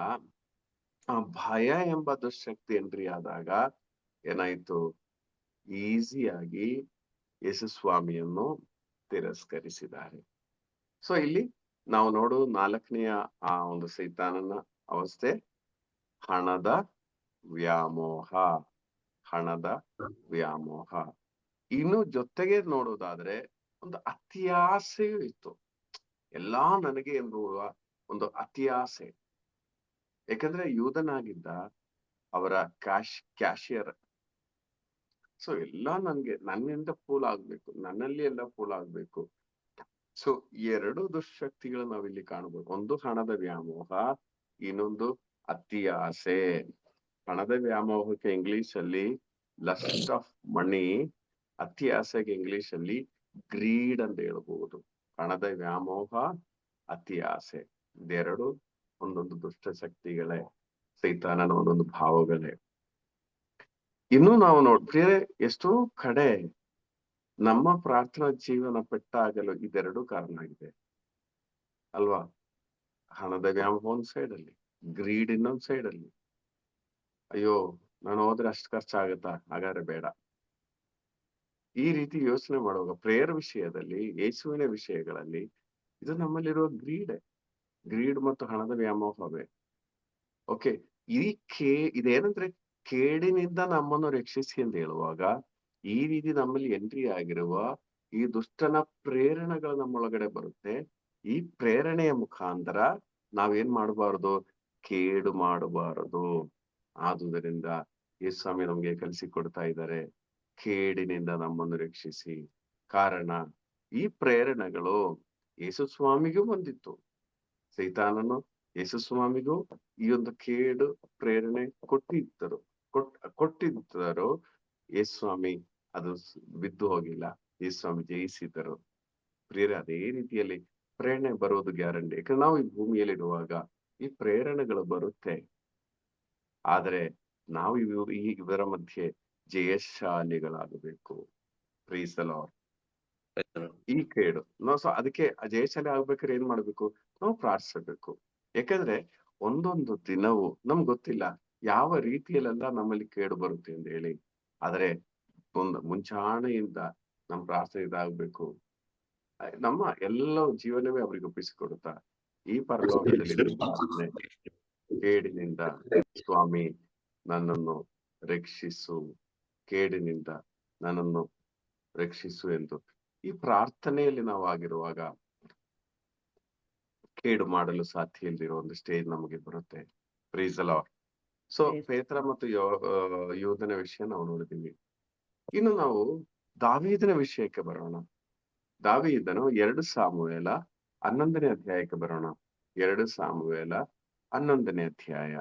ಆ ಭಯ ಎಂಬ ದುಶ್ಶಕ್ತಿ ಎಂಟ್ರಿ ಆದಾಗ ಏನಾಯ್ತು, ಈಸಿಯಾಗಿ ಯೇಸುಸ್ವಾಮಿಯನ್ನು ತಿರಸ್ಕರಿಸಿದ್ದಾರೆ. ಸೊ ಇಲ್ಲಿ ನಾವು ನೋಡು 4ನೆಯ ಆ ಒಂದು ಸೈತಾನನ ಅವಸ್ಥೆ, ಹಣದ ವ್ಯಾಮೋಹ. ಹಣದ ವ್ಯಾಮೋಹ. ಇನ್ನು ಜೊತೆಗೆ ನೋಡೋದಾದ್ರೆ ಒಂದು ಅತಿಯಾಸೆಯೂ ಇತ್ತು. ಎಲ್ಲಾ ನನಗೆ ಎಂಬುವ ಒಂದು ಅತಿಯಾಸೆ. ಯಾಕಂದ್ರೆ ಯೂದನಾಗಿದ್ದ ಅವರ ಕ್ಯಾಶಿಯರ್. ಸೊ ಎಲ್ಲಾ ನನ್ನಿಂದ ಪೂಲ್ ಆಗ್ಬೇಕು, ನನ್ನಲ್ಲಿ ಎಲ್ಲ ಪೂಲ್ ಆಗ್ಬೇಕು. ಸೊ 2 ದುಶ್ಶಕ್ತಿಗಳು ನಾವಿಲ್ಲಿ ಕಾಣಬಹುದು. ಒಂದು ಹಣದ ವ್ಯಾಮೋಹ, ಇನ್ನೊಂದು ಅತಿಯಾಸೆ. ಹಣದ ವ್ಯಾಮೋಹಕ್ಕೆ ಇಂಗ್ಲಿಷ್ ಅಲ್ಲಿ ಲಸ್ಟ್ ಆಫ್ ಮನಿ, ಅತಿಯಾಸೆಗೆ ಇಂಗ್ಲಿಷ್ ಅಲ್ಲಿ ಗ್ರೀಡ್ ಅಂತ ಹೇಳ್ಬಹುದು. ಹಣದ ವ್ಯಾಮೋಹ, ಅತಿಯಾಸೆ, ಇದೆರಡು ಒಂದೊಂದು ದುಷ್ಟ ಶಕ್ತಿಗಳೇ, ಸೈತಾನನ ಒಂದೊಂದು ಭಾವಗಳೇ. ಇನ್ನು ನಾವು ಪ್ರಿಯರೇ, ಎಷ್ಟೋ ಕಡೆ ನಮ್ಮ ಪ್ರಾರ್ಥನಾ ಜೀವನ ಪೆಟ್ಟಾಗಲು ಇದೆರಡು ಕಾರಣ ಆಗಿದೆ ಅಲ್ವಾ? ಹಣದ ವ್ಯಾಮೋಹ ಒಂದ್ ಸೈಡ್ ಅಲ್ಲಿ, ಗ್ರೀಡ್ ಇನ್ನೊಂದ್ ಸೈಡ್ ಅಲ್ಲಿ. ಅಯ್ಯೋ, ನಾನು ಹೋದ್ರೆ ಅಷ್ಟು ಖರ್ಚಾಗತ್ತಾ, ಹಾಗಾದ್ರೆ ಬೇಡ. ಈ ರೀತಿ ಯೋಚನೆ ಮಾಡುವಾಗ ಪ್ರೇಯರ್ ವಿಷಯದಲ್ಲಿ, ಯೇಸುವಿನ ವಿಷಯಗಳಲ್ಲಿ ಇದು ನಮ್ಮಲ್ಲಿರುವ ಗ್ರೀಡ್ ಮತ್ತು ಹಣದ ವ್ಯಾಮೋಹವೇ. ಓಕೆ, ಇದೇನಂದ್ರೆ ಕೇಡಿನಿಂದ ನಮ್ಮನ್ನು ರಕ್ಷಿಸಿ ಅಂತ ಹೇಳುವಾಗ ಈ ರೀತಿ ನಮ್ಮಲ್ಲಿ ಎಂಟ್ರಿ ಆಗಿರುವ ಈ ದುಷ್ಟನ ಪ್ರೇರಣೆಗಳು ನಮ್ಮೊಳಗಡೆ ಬರುತ್ತೆ. ಈ ಪ್ರೇರಣೆಯ ಮುಖಾಂತರ ನಾವೇನ್ ಮಾಡಬಾರದು, ಕೇಡು ಮಾಡಬಾರದು. ಆದುದರಿಂದ ಯೇಸುಸ್ವಾಮಿ ನಮ್ಗೆ ಕಲಿಸಿಕೊಡ್ತಾ ಇದ್ದಾರೆ, ಕೇಡಿನಿಂದ ನಮ್ಮನ್ನು ರಕ್ಷಿಸಿ. ಕಾರಣ ಈ ಪ್ರೇರಣೆಗಳು ಯೇಸುಸ್ವಾಮಿಗೂ ಬಂದಿತ್ತು. ಸೈತಾನನು ಯೇಸುಸ್ವಾಮಿಗೂ ಈ ಒಂದು ಕೇಡು ಪ್ರೇರಣೆ ಕೊಟ್ಟಿದ್ದರು. ಯೇಸುಸ್ವಾಮಿ ಅದು ಬಿದ್ದು ಹೋಗಿಲ್ಲ, ಯೇಸುಸ್ವಾಮಿ ಜಯಿಸಿದರು. ಪ್ರೇರಣೆ ಅದೇ ರೀತಿಯಲ್ಲಿ ಪ್ರೇರಣೆ ಬರೋದು ಗ್ಯಾರಂಟಿ. ಯಾಕಂದ್ರೆ ನಾವು ಈ ಭೂಮಿಯಲ್ಲಿರುವಾಗ ಈ ಪ್ರೇರಣೆಗಳು ಬರುತ್ತೆ. ಆದ್ರೆ ನಾವು ಇವರ ಮಧ್ಯೆ ಜಯಶಾಲಿಗಳಾಗಬೇಕು. ಪ್ರೀಸ್ ದ ಲಾರ್ಡ್. ಈ ಕೇಡು ನಾವು ಅದಕ್ಕೆ ಜಯಶಾಲಿ ಆಗ್ಬೇಕಾದ್ರೆ ಏನ್ ಮಾಡ್ಬೇಕು, ನಾವು ಪ್ರಾರ್ಥಿಸಬೇಕು. ಯಾಕಂದ್ರೆ ಒಂದೊಂದು ದಿನವೂ ನಮ್ಗೆ ಗೊತ್ತಿಲ್ಲ ಯಾವ ರೀತಿಯಲ್ಲೆಲ್ಲ ನಮ್ಮಲ್ಲಿ ಕೇಡು ಬರುತ್ತೆ ಅಂತ ಹೇಳಿ. ಆದ್ರೆ ಒಂದು ಮುಂಚಾಣೆಯಿಂದ ನಮ್ ಪ್ರಾರ್ಥನೆ ಇದಾಗ್ಬೇಕು. ನಮ್ಮ ಎಲ್ಲ ಜೀವನವೇ ಅವ್ರಿಗೆ ಒಪ್ಪಿಸಿಕೊಡುತ್ತಾ ಈ ಪರಲೋಕದಲ್ಲಿ ಪ್ರಾರ್ಥನೆ, ಕೇಡಿನಿಂದ ಸ್ವಾಮಿ ನನ್ನನ್ನು ರಕ್ಷಿಸು, ಕೇಡಿನಿಂದ ನನ್ನನ್ನು ರಕ್ಷಿಸು ಎಂದು ಈ ಪ್ರಾರ್ಥನೆಯಲ್ಲಿ ನಾವು ಆಗಿರುವಾಗ ಕೇಡು ಮಾಡಲು ಸಾಧ್ಯ ಇಲ್ದಿರೋ ಒಂದು ಸ್ಟೇಜ್ ನಮಗೆ ಬರುತ್ತೆ. ಪ್ರೀಸ್ ದ ಲಾರ್ಡ್. ಸೊ ಪೇತ್ರ ಮತ್ತು ಯೋಧನ ವಿಷಯ ನಾವು ನೋಡಿದೀವಿ. ಇನ್ನು ನಾವು ದಾವೀದನ ವಿಷಯಕ್ಕೆ ಬರೋಣ. ದಾವೀದನು 2 ಸಾಮುವೇಲ 11ನೇ ಅಧ್ಯಾಯಕ್ಕೆ ಬರೋಣ. 2 ಸಾಮುವೇಲ 11ನೇ ಅಧ್ಯಾಯ.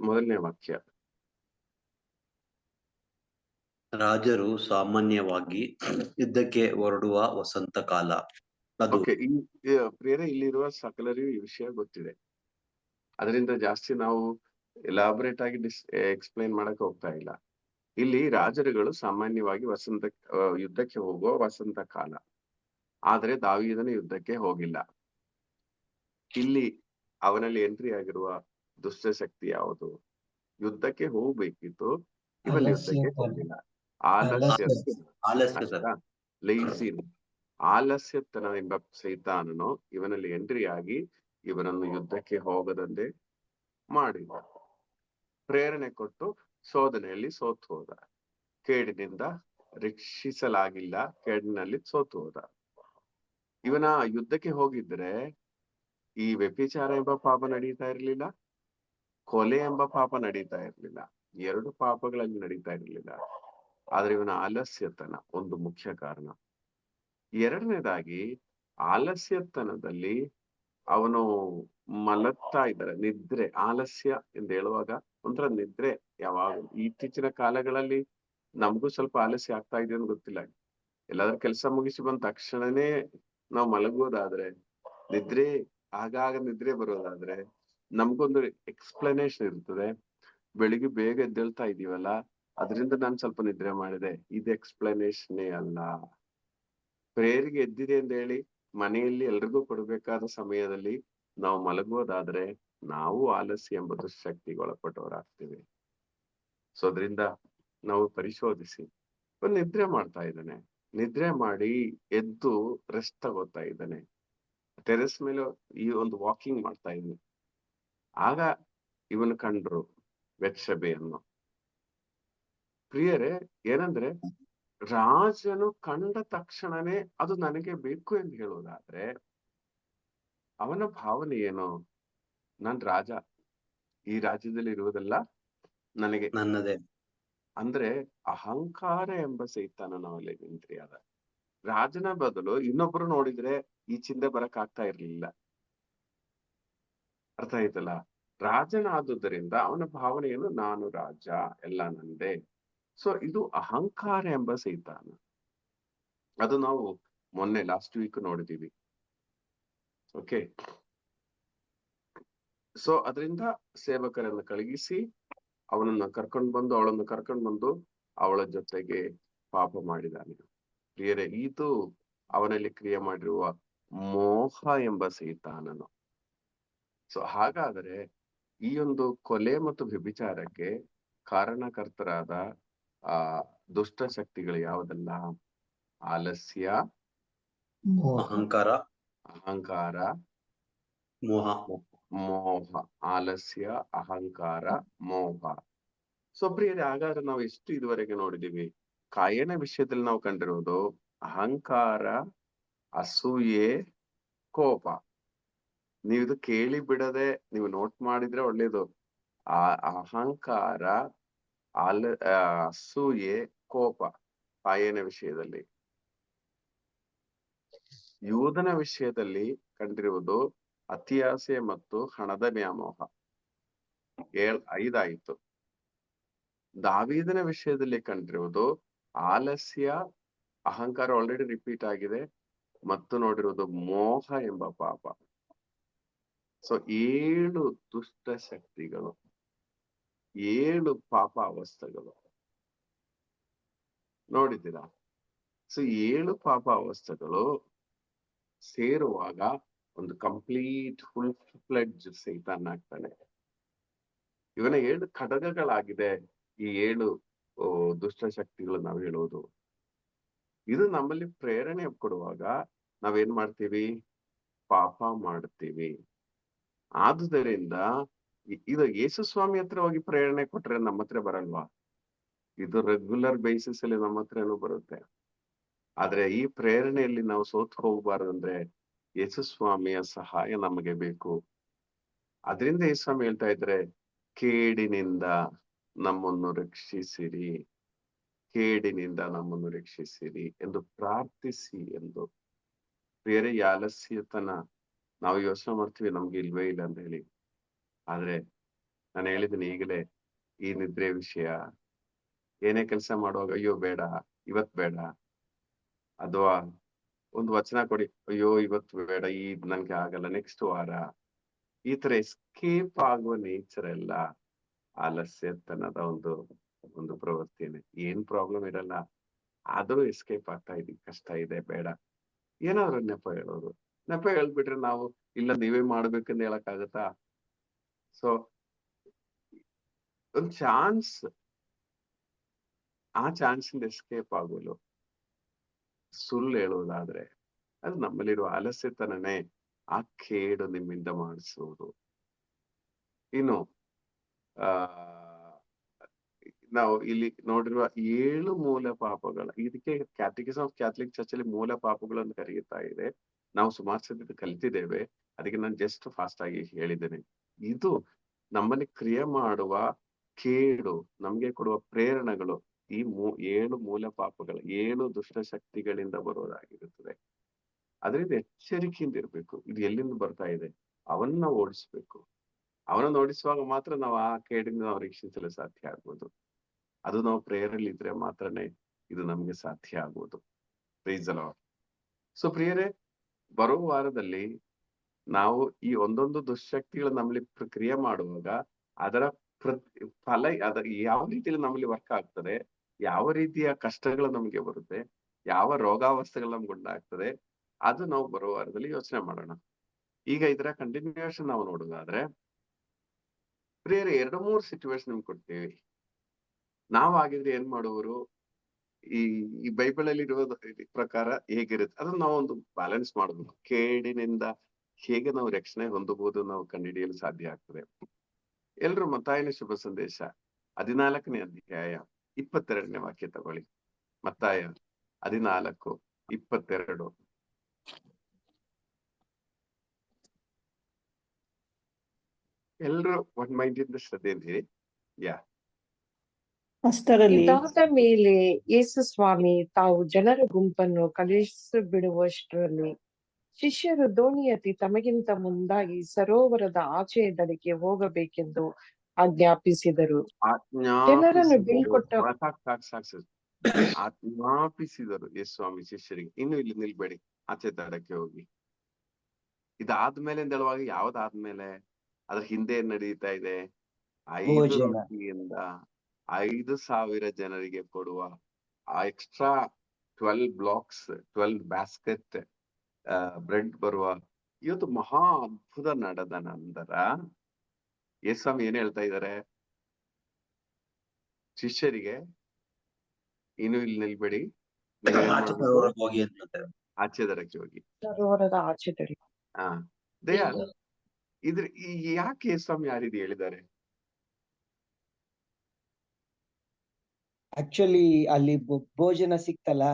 ಮೊದಲನೇ ವಾಕ್ಯ. ರಾಜರು ಸಾಮಾನ್ಯವಾಗಿ ಯುದ್ಧಕ್ಕೆ ಹೊರಡುವ ವಸಂತ ಕಾಲ ಅದು. ಓಕೆ, ಪ್ರಿಯರೇ, ಇಲ್ಲಿರುವ ಸಕಲರಿಗೂ ಈ ವಿಷಯ ಗೊತ್ತಿದೆ. ಅದರಿಂದ ಜಾಸ್ತಿ ನಾವು ಎಲಾಬರೇಟ್ ಆಗಿ ಎಕ್ಸ್ಪ್ಲೈನ್ ಮಾಡಕ್ ಹೋಗ್ತಾ ಇಲ್ಲ. ಇಲ್ಲಿ ರಾಜರುಗಳು ಸಾಮಾನ್ಯವಾಗಿ ಯುದ್ಧಕ್ಕೆ ಹೋಗುವ ವಸಂತ ಕಾಲ. ಆದ್ರೆ ದಾವೀದನ ಯುದ್ಧಕ್ಕೆ ಹೋಗಿಲ್ಲ. ಇಲ್ಲಿ ಅವನಲ್ಲಿ ಎಂಟ್ರಿ ಆಗಿರುವ ದುಷ್ಟ ಶಕ್ತಿ ಯಾವುದು? ಯುದ್ಧಕ್ಕೆ ಹೋಗ್ಬೇಕಿತ್ತು, ಇವನ್ ಯುದ್ಧಕ್ಕೆ ಹೋಗಿಲ್ಲ. ಆಲಸ್ಯತನ ಎಂಬ ಸೈತಾನನು ಇವನಲ್ಲಿ ಎಂಟ್ರಿ ಆಗಿ ಇವನನ್ನು ಯುದ್ಧಕ್ಕೆ ಹೋಗದಂತೆ ಮಾಡಿದ, ಪ್ರೇರಣೆ ಕೊಟ್ಟು ಶೋಧನೆಯಲ್ಲಿ ಸೋತು ಹೋದ, ಕೇಡಿನಿಂದ ರಕ್ಷಿಸಲಾಗಿಲ್ಲ, ಕೇಡಿನಲ್ಲಿ ಸೋತು ಹೋದ. ಇವನ ಯುದ್ಧಕ್ಕೆ ಹೋಗಿದ್ರೆ ಈ ವ್ಯಭಿಚಾರ ಎಂಬ ಪಾಪ ನಡೀತಾ ಇರ್ಲಿಲ್ಲ, ಕೊಲೆ ಎಂಬ ಪಾಪ ನಡೀತಾ ಇರ್ಲಿಲ್ಲ, 2 ಪಾಪಗಳಲ್ಲಿ ನಡೀತಾ ಇರ್ಲಿಲ್ಲ. ಆದ್ರೆ ಇವನ ಆಲಸ್ಯತನ ಒಂದು ಮುಖ್ಯ ಕಾರಣ. ಎರಡನೇದಾಗಿ ಆಲಸ್ಯತನದಲ್ಲಿ ಅವನು ಮಲಗ್ತಾ ಇದ್ದಾರೆ, ನಿದ್ರೆ. ಆಲಸ್ಯ ಎಂದು ಹೇಳುವಾಗ ಒಂಥರ ನಿದ್ರೆ. ಯಾವಾಗ ಇತ್ತೀಚಿನ ಕಾಲಗಳಲ್ಲಿ ನಮಗೂ ಸ್ವಲ್ಪ ಆಲಸ್ಯ ಆಗ್ತಾ ಇದೆ ಅಂತ ಗೊತ್ತಿಲ್ಲ. ಎಲ್ಲಾದ್ರೂ ಕೆಲಸ ಮುಗಿಸಿ ಬಂದ ತಕ್ಷಣನೇ ನಾವು ಮಲಗುವುದಾದ್ರೆ, ನಿದ್ರೆ ಆಗಾಗ ನಿದ್ರೆ ಬರೋದಾದ್ರೆ ನಮ್ಗೊಂದು ಎಕ್ಸ್ಪ್ಲನೇಷನ್ ಇರ್ತದೆ. ಬೆಳಿಗ್ಗೆ ಬೇಗ ಎದ್ದೇಳ್ತಾ ಇದೀವಲ್ಲ, ಅದರಿಂದ ನಾನು ಸ್ವಲ್ಪ ನಿದ್ರೆ ಮಾಡಿದೆ. ಇದು ಎಕ್ಸ್ಪ್ಲನೇಷನ್ನೇ ಅಲ್ಲ. ಪ್ರೇಯರ್ಗೆ ಎದ್ದಿದೆ ಅಂತ ಹೇಳಿ ಮನೆಯಲ್ಲಿ ಎಲ್ರಿಗೂ ಕೊಡ್ಬೇಕಾದ ಸಮಯದಲ್ಲಿ ನಾವು ಮಲಗುವುದಾದ್ರೆ ನಾವು ಆಲಸ್ಯ ಎಂಬ ದುಶ್ಶಕ್ತಿಗೆ ಒಳಪಟ್ಟವರಾಗ್ತೀವಿ. ಸೊ ಅದರಿಂದ ನಾವು ಪರಿಶೋಧಿಸಿ. ನಿದ್ರೆ ಮಾಡ್ತಾ ಇದ್ದಾನೆ, ನಿದ್ರೆ ಮಾಡಿ ಎದ್ದು ರೆಸ್ಟ್ ತಗೋತಾ ಇದ್ದಾನೆ, ಟೆರೆಸ್ ಮೇಲೆ ಈ ಒಂದು ವಾಕಿಂಗ್ ಮಾಡ್ತಾ ಇದ್ದಾನೆ. ಆಗ ಇವನು ಕಂಡ್ರು ಬೆತ್ಷೆಬೆಯನ್ನು. ಪ್ರಿಯರೇ, ಏನಂದ್ರೆ ರಾಜನು ಕಂಡ ತಕ್ಷಣನೇ ಅದು ನನಗೆ ಬೇಕು ಎಂದು ಹೇಳೋದಾದ್ರೆ ಅವನ ಭಾವನೆ ಏನು? ನಾನ್ ರಾಜ, ಈ ರಾಜ್ಯದಲ್ಲಿ ಇರುವುದೆಲ್ಲ ನನಗೆ ನನ್ನದೇ. ಅಂದ್ರೆ ಅಹಂಕಾರ ಎಂಬ ಸೈತಾನನಲ್ಲಿ ನಿಂತ್ರಿಯಾದ. ರಾಜನ ಬದಲು ಇನ್ನೊಬ್ರು ನೋಡಿದ್ರೆ ಈ ಚಿಂತೆ ಬರಕ್ ಆಗ್ತಾ ಇರ್ಲಿಲ್ಲ. ಅರ್ಥ ಆಯ್ತಲ್ಲ? ರಾಜನಾದುದರಿಂದ ಅವನ ಭಾವನೆಯನ್ನು ನಾನು ರಾಜ, ಎಲ್ಲ ನಂದೇ. ಸೊ ಇದು ಅಹಂಕಾರ ಎಂಬ ಸೈತಾನ. ಅದು ನಾವು ಮೊನ್ನೆ ಲಾಸ್ಟ್ ವೀಕ್ ನೋಡಿದೀವಿ. ಓಕೆ, ಸೊ ಅದರಿಂದ ಸೇವಕರನ್ನು ಕಳುಹಿಸಿ ಅವಳನ್ನು ಕರ್ಕೊಂಡು ಬಂದು ಅವಳ ಜೊತೆಗೆ ಪಾಪ ಮಾಡಿದಾನೆ. ಪ್ರಿಯರೇ, ಇದು ಅವನಲ್ಲಿ ಕ್ರಿಯೆ ಮಾಡಿರುವ ಮೋಹ ಎಂಬ ಸೈತಾನನು. ಸೊ ಹಾಗಾದರೆ ಈ ಒಂದು ಕೊಲೆ ಮತ್ತು ವ್ಯಭಿಚಾರಕ್ಕೆ ಕಾರಣಕರ್ತರಾದ ದುಷ್ಟ ಶಕ್ತಿಗಳು ಯಾವುದೆಲ್ಲ? ಆಲಸ್ಯ, ಅಹಂಕಾರ, ಮೋಹ. ಆಲಸ್ಯ, ಅಹಂಕಾರ, ಮೋಹ. ಸೊ ಪ್ರಿಯರೇ, ಹಾಗಾದ್ರೆ ನಾವು ಎಷ್ಟು ಇದುವರೆಗೆ ನೋಡಿದೀವಿ? ಕಾಯನ ವಿಷಯದಲ್ಲಿ ನಾವು ಕಂಡಿರೋದು ಅಹಂಕಾರ, ಅಸೂಯೆ, ಕೋಪ. ನೀವು ಇದು ಕೇಳಿ ಬಿಡದೆ ನೀವು ನೋಟ್ ಮಾಡಿದ್ರೆ ಒಳ್ಳೇದು. ಆ ಅಹಂಕಾರ, ಅಸೂಯೆ, ಕೋಪ ಕಾಯನ ವಿಷಯದಲ್ಲಿ. ಯೂದನ ವಿಷಯದಲ್ಲಿ ಕಂಡಿರುವುದು ಅತಿಯಾಸೆ ಮತ್ತು ಹಣದ ವ್ಯಾಮೋಹ. 5 ಆಯಿತು. ದಾವೀದನ ವಿಷಯದಲ್ಲಿ ಕಂಡಿರುವುದು ಆಲಸ್ಯ, ಅಹಂಕಾರ ಆಲ್ರೆಡಿ ರಿಪೀಟ್ ಆಗಿದೆ, ಮತ್ತು ನೋಡಿರುವುದು ಮೋಹ ಎಂಬ ಪಾಪ. ಸೊ 7 ದುಷ್ಟ ಶಕ್ತಿಗಳು, 7 ಪಾಪ ಅವಸ್ಥೆಗಳು ನೋಡಿದ್ದೀರಾ? ಸೊ 7 ಪಾಪ ಅವಸ್ಥೆಗಳು ಸೇರುವಾಗ ಒಂದು ಕಂಪ್ಲೀಟ್ ಫುಲ್ ಫ್ಲೆಡ್ಜ್ ಸೈತಾನ್ ಆಗ್ತಾನೆ. ಇವನ 7 ಖಡ್ಗಗಳಾಗಿದೆ ಈ 7 ದುಷ್ಟ ಶಕ್ತಿಗಳು ನಾವು ಹೇಳುವುದು. ಇದು ನಮ್ಮಲ್ಲಿ ಪ್ರೇರಣೆ ಕೊಡುವಾಗ ನಾವೇನ್ ಮಾಡ್ತೀವಿ? ಪಾಪ ಮಾಡ್ತೀವಿ. ಆದುದರಿಂದ ಇದು ಯೇಸು ಸ್ವಾಮಿ ಹತ್ರ ಹೋಗಿ ಪ್ರೇರಣೆ ಕೊಟ್ರೆ ನಮ್ಮ ಹತ್ರ ಬರಲ್ವಾ? ಇದು ರೆಗ್ಯುಲರ್ ಬೇಸಿಸ್ ಅಲ್ಲಿ ನಮ್ಮ ಹತ್ರನೂ ಬರುತ್ತೆ. ಆದ್ರೆ ಈ ಪ್ರೇರಣೆಯಲ್ಲಿ ನಾವು ಸೋತು ಹೋಗಬಾರ್ದಂದ್ರೆ ಯೇಸು ಸ್ವಾಮಿಯ ಸಹಾಯ ನಮಗೆ ಬೇಕು. ಅದರಿಂದ ಯೇಸು ಸ್ವಾಮಿ ಹೇಳ್ತಾ ಇದ್ರೆ, ಕೇಡಿನಿಂದ ನಮ್ಮನ್ನು ರಕ್ಷಿಸಿರಿ, ಕೇಡಿನಿಂದ ನಮ್ಮನ್ನು ರಕ್ಷಿಸಿರಿ ಎಂದು ಪ್ರಾರ್ಥಿಸಿ ಎಂದು. ಬೇರೆ ಆಲಸ್ಯತನ ನಾವು ಯೋಚನೆ ಮಾಡ್ತೀವಿ ನಮ್ಗೆ ಇಲ್ವೇ ಇಲ್ಲ ಅಂತ ಹೇಳಿ. ಆದ್ರೆ ನಾನು ಹೇಳಿದ್ದೀನಿ ಈಗಲೇ, ಈ ನಿದ್ರೆ ವಿಷಯ ಏನೇ ಕೆಲಸ ಮಾಡುವಾಗ ಅಯ್ಯೋ ಬೇಡ, ಇವತ್ ಬೇಡ, ಅಥವಾ ಒಂದು ವಚನ ಕೊಡಿ, ಅಯ್ಯೋ ಇವತ್ತು ಬೇಡ, ನನ್ಗೆ ಆಗಲ್ಲ, ನೆಕ್ಸ್ಟ್ ವಾರ. ಈ ತರ ಎಸ್ಕೇಪ್ ಆಗುವ ನೇಚರ್ ಎಲ್ಲ ಆಲಸ್ಯತನದ ಒಂದು ಪ್ರವೃತ್ತಿನೇ. ಏನ್ ಪ್ರಾಬ್ಲಮ್ ಇರಲ್ಲ, ಆದ್ರೂ ಎಸ್ಕೇಪ್ ಆಗ್ತಾ ಇದೀವಿ, ಕಷ್ಟ ಇದೆ, ಬೇಡ. ಏನಾದ್ರು ನೆಪ ಹೇಳೋದು, ನೆಪ ಹೇಳ್ಬಿಟ್ರೆ ನಾವು ಇಲ್ಲ ನೀವೇ ಮಾಡ್ಬೇಕಂತ ಹೇಳಕ್ಕಾಗತ್ತಾ? ಸೊ ಒಂದು ಚಾನ್ಸ್, ಆ ಚಾನ್ಸಿಂದ ಎಸ್ಕೇಪ್ ಆಗೋಲು ಸುಳ್ಳು ಹೇಳುವುದಾದ್ರೆ ಅದು ನಮ್ಮಲ್ಲಿರುವ ಆಲಸ್ಯತನನೇ ಆ ಕೇಡು ನಿಮ್ಮಿಂದ ಮಾಡಿಸುವುದು. ಇನ್ನು ಆ ನಾವು ಇಲ್ಲಿ ನೋಡಿರುವ 7 ಮೂಲ ಪಾಪಗಳ, ಇದಕ್ಕೆ ಕ್ಯಾಟೆಕಿಸಮ್ ಆಫ್ ಕ್ಯಾಥಲಿಕ್ ಚರ್ಚ್ ಅಲ್ಲಿ ಮೂಲ ಪಾಪಗಳನ್ನು ಕರೆಯುತ್ತಾ ಇದೆ. ನಾವು ಸುಮಾರು ಸತಿ ಕಲಿತಿದ್ದೇವೆ, ಅದಕ್ಕೆ ನಾನು ಜಸ್ಟ್ ಫಾಸ್ಟ್ ಆಗಿ ಹೇಳಿದ್ದೇನೆ. ಇದು ನಮ್ಮಲ್ಲಿ ಕ್ರಿಯೆ ಮಾಡುವ ಕೇಡು, ನಮ್ಗೆ ಕೊಡುವ ಪ್ರೇರಣೆಗಳು ಈ 7 ಮೂಲ ಪಾಪಗಳ 7 ದುಷ್ಟ ಶಕ್ತಿಗಳಿಂದ ಬರುವುದಾಗಿರುತ್ತದೆ. ಅದರಿಂದ ಎಚ್ಚರಿಕೆಯಿಂದ ಇರ್ಬೇಕು. ಇದು ಎಲ್ಲಿಂದ ಬರ್ತಾ ಇದೆ, ಅವನ್ನ ಓಡಿಸ್ಬೇಕು. ಅವನನ್ನು ಓಡಿಸುವಾಗ ಮಾತ್ರ ನಾವು ಆ ಕೇಡಿಂದ ನಾವು ರಕ್ಷಿಸಲು ಸಾಧ್ಯ ಆಗ್ಬೋದು. ಅದು ನಾವು ಪ್ರೇಯರಲ್ಲಿ ಇದ್ರೆ ಮಾತ್ರನೇ ಇದು ನಮ್ಗೆ ಸಾಧ್ಯ ಆಗ್ಬೋದು. Price the lord. ಸೊ ಪ್ರಿಯರೇ, ಬರುವ ವಾರದಲ್ಲಿ ನಾವು ಈ ಒಂದೊಂದು ದುಶ್ಶಕ್ತಿಗಳು ನಮ್ಮಲ್ಲಿ ಕ್ರಿಯೆ ಮಾಡುವಾಗ ಅದರ ಫಲ ಯಾವ ರೀತಿಯಲ್ಲಿ ನಮ್ಮಲ್ಲಿ ವರ್ಕ್ ಆಗ್ತದೆ, ಯಾವ ರೀತಿಯ ಕಷ್ಟಗಳು ನಮಗೆ ಬರುತ್ತೆ, ಯಾವ ರೋಗಾವಸ್ಥೆಗಳು ನಮ್ಗೆ ಉಂಟಾಗ್ತದೆ, ಅದು ನಾವು ಬರುವ ವಾರದಲ್ಲಿ ಯೋಚನೆ ಮಾಡೋಣ. ಈಗ ಇದರ ಕಂಟಿನ್ಯೂಷನ್ ನಾವು ನೋಡೋದಾದ್ರೆ, ಪ್ರಿಯರೇ 2-3 ಸಿಚುವೇಶನ್ ನಿಮ್ಗೆ ಕೊಡ್ತೀವಿ. ನಾವಾಗಿದ್ರೆ ಏನ್ ಮಾಡುವರು, ಈ ಬೈಬಲ್ ಅಲ್ಲಿ ಇರುವ ಪ್ರಕಾರ ಹೇಗಿರುತ್ತೆ ಅದನ್ನ ನಾವು ಒಂದು ಬ್ಯಾಲೆನ್ಸ್ ಮಾಡಬಹುದು. ಕೇಡಿನಿಂದ ಹೇಗೆ ನಾವು ರಕ್ಷಣೆ ಹೊಂದಬಹುದು ನಾವು ಕಂಡುಹಿಡಿಯಲು ಸಾಧ್ಯ ಆಗ್ತದೆ. ಎಲ್ರು ಮತ್ತಾಯನ ಶುಭ ಸಂದೇಶ 14ನೇ ಅಧ್ಯಾಯ 22ನೇ ವಾಕ್ಯ ತಗೊಳ್ಳಿ. ಮತ್ತಾಯ 14:22. ಎಲ್ರು ಒಂದ್ ಮೈಂಡ್ ಇಂದ ಶ್ರದ್ಧೆಯಿಂದ ಹೇಳಿ. ಅಷ್ಟರಲ್ಲಿ ಇದಾದ ಮೇಲೆ ಯೇಸು ಸ್ವಾಮಿ ತಾವು ಜನರ ಗುಂಪನ್ನು ಕಳುಹಿಸಿಬಿಡುವಷ್ಟರಲ್ಲಿ ಶಿಷ್ಯರು ದೋಣಿ ಹತ್ತಿ ತಮಗಿಂತ ಮುಂದಾಗಿ ಸರೋವರದ ಆಚೆಯ ದಡಕ್ಕೆ ಹೋಗಬೇಕೆಂದು ಆಜ್ಞಾಪಿಸಿದರು. ಜನರನ್ನು ಬೀಳ್ಕೊಟ್ಟ ಆಜ್ಞಾಪಿಸಿದರು ಯೇಸು ಸ್ವಾಮಿ ಶಿಷ್ಯರಿಗೆ, ಇನ್ನು ಇಲ್ಲಿ ನಿಲ್ಬೇಡಿ, ಆಚೆ ದಡಕ್ಕೆ ಹೋಗಿ. ಇದಾದ್ಮೇಲೆ ಹೇಳುವಾಗ ಯಾವ್ದಾದ್ಮೇಲೆ, ಅದ್ರ ಹಿಂದೆ ಏನ್ ನಡೀತಾ ಇದೆ, 5 ರೊಟ್ಟಿಯಿಂದ 5,000 ಜನರಿಗೆ ಕೊಡುವ ಆ ಎಕ್ಸ್ಟ್ರಾ 12 ಬ್ಲಾಕ್ಸ್ 12 ಬ್ಯಾಸ್ಕೆಟ್ ಬ್ರೆಡ್ ಬರುವ ಇವತ್ತು ಮಹಾ ಅದ್ಭುತ ನಡೆದ ನಂತರ ಯೇಸ್ವಾಮಿ ಏನ್ ಹೇಳ್ತಾ ಇದ್ದಾರೆ ಶಿಷ್ಯರಿಗೆ, ಇನ್ನು ಇಲ್ಲಿ ನಿಲ್ಬೇಡಿ, ಆಚೆ ದಡಕ್ಕೆ ಹೋಗಿ. ಸರೋವರದ ಆಚೆ ದಡ. ದಯಾಲ್, ಇದ್ರ ಯಾಕೆ ಯೇಸ್ವಾಮಿ ಆ ರೀತಿ ಹೇಳಿದ್ದಾರೆ? ಆಕ್ಚುಲಿ ಅಲ್ಲಿ ಭೋಜನ ಸಿಕ್ತಲ್ಲ,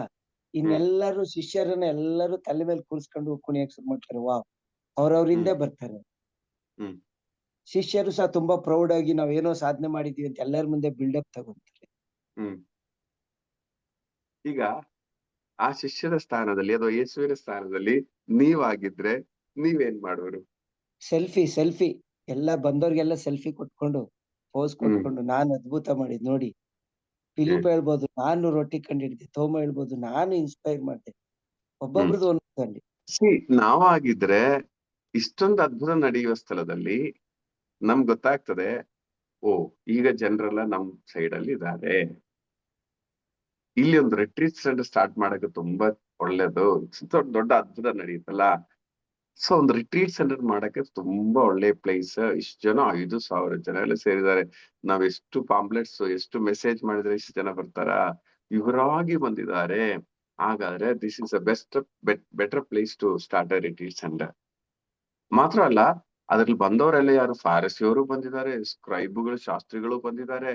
ಇನ್ನೆಲ್ಲರೂ ಶಿಷ್ಯರನ್ನ ಎಲ್ಲರೂ ತಲೆ ಮೇಲೆ ಕೂರಿಸ್ಕೊಂಡು ಕುಣಿಯಕ್ ಶುರು ಮಾಡ್ತಾರೆ. ವಾವ್, ಅವ್ರವ್ರ ಹಿಂದೆ ಬರ್ತಾರೆ. ಶಿಷ್ಯರು ಸಹ ತುಂಬಾ ಪ್ರೌಡ್ ಆಗಿ ನಾವೇನೋ ಸಾಧನೆ ಮಾಡಿದೀವಿ ಅಂತ ಎಲ್ಲರ ಮುಂದೆ ಬಿಲ್ಡಪ್ ತಗೊಂತಾರೆ. ಈಗ ಆ ಶಿಷ್ಯರ ಸ್ಥಾನದಲ್ಲಿ ಅಥವಾ ಯೇಸುವಿನ ಸ್ಥಾನದಲ್ಲಿ ನೀವಾಗಿದ್ರೆ ನೀವೇನ್ ಮಾಡೋರು? ಸೆಲ್ಫಿ ಎಲ್ಲ ಬಂದವ್ರಿಗೆಲ್ಲ ಸೆಲ್ಫಿ ಕೊಟ್ಕೊಂಡು ಪೋಸ್ ಕೊಟ್ಕೊಂಡು, ನಾನು ಅದ್ಭುತ ಮಾಡಿದ್ ನೋಡಿ. ಫಿಲಿಪ್ ಹೇಳ್ಬೋದು ನಾನು ರೊಟ್ಟಿ ಕಂಡಿಡಿದೆ, ತೋಮ ಹೇಳ್ಬೋದು ನಾನು ಇನ್ಸ್ಪೈರ್ ಮಾಡಿದೆ. ಒಬ್ಬೊಬ್ರದ್ದು ಒಂದಲ್ಲಿ ನಾವಾಗಿದ್ರೆ ಇಷ್ಟೊಂದು ಅದ್ಭುತ ನಡೆಯುವ ಸ್ಥಳದಲ್ಲಿ ನಮ್ಗೆ ಗೊತ್ತಾಗ್ತದೆ, ಓ ಈಗ ಜನರೆಲ್ಲ ನಮ್ ಸೈಡ್ ಅಲ್ಲಿ ಇದ್ದಾರೆ, ಇಲ್ಲಿ ಒಂದು ರಿಟ್ರೀಟ್ ಸೆಂಟರ್ ಸ್ಟಾರ್ಟ್ ಮಾಡಕ್ಕೆ ತುಂಬಾ ಒಳ್ಳೇದು, ದೊಡ್ಡ ಅದ್ಭುತ ನಡೆಯುತ್ತಲ್ಲ. ಸೊ ಒಂದು ರಿಟ್ರೀಟ್ ಸೆಂಟರ್ ಮಾಡಕ್ಕೆ ತುಂಬಾ ಒಳ್ಳೆ ಪ್ಲೇಸ್. ಇಷ್ಟು ಜನ 5,000 ಜನ ಎಲ್ಲ ಸೇರಿದ್ದಾರೆ. ನಾವ್ ಎಷ್ಟು ಪಾಂಪ್ಲೆಟ್ಸ್ ಎಷ್ಟು ಮೆಸೇಜ್ ಮಾಡಿದ್ರೆ ಇಷ್ಟು ಜನ ಬರ್ತಾರ, ಇವರಾಗಿ ಬಂದಿದ್ದಾರೆ. ಹಾಗಾದ್ರೆ this is a better place to start a retreat centre. ಮಾತ್ರ ಅಲ್ಲ, ಅದ್ರಲ್ಲಿ ಬಂದವರೆಲ್ಲ ಯಾರು, ಫಾರಿಸಿಯವರು ಬಂದಿದ್ದಾರೆ, ಸ್ಕ್ರೈಬುಗಳು ಶಾಸ್ತ್ರಿಗಳು ಬಂದಿದ್ದಾರೆ.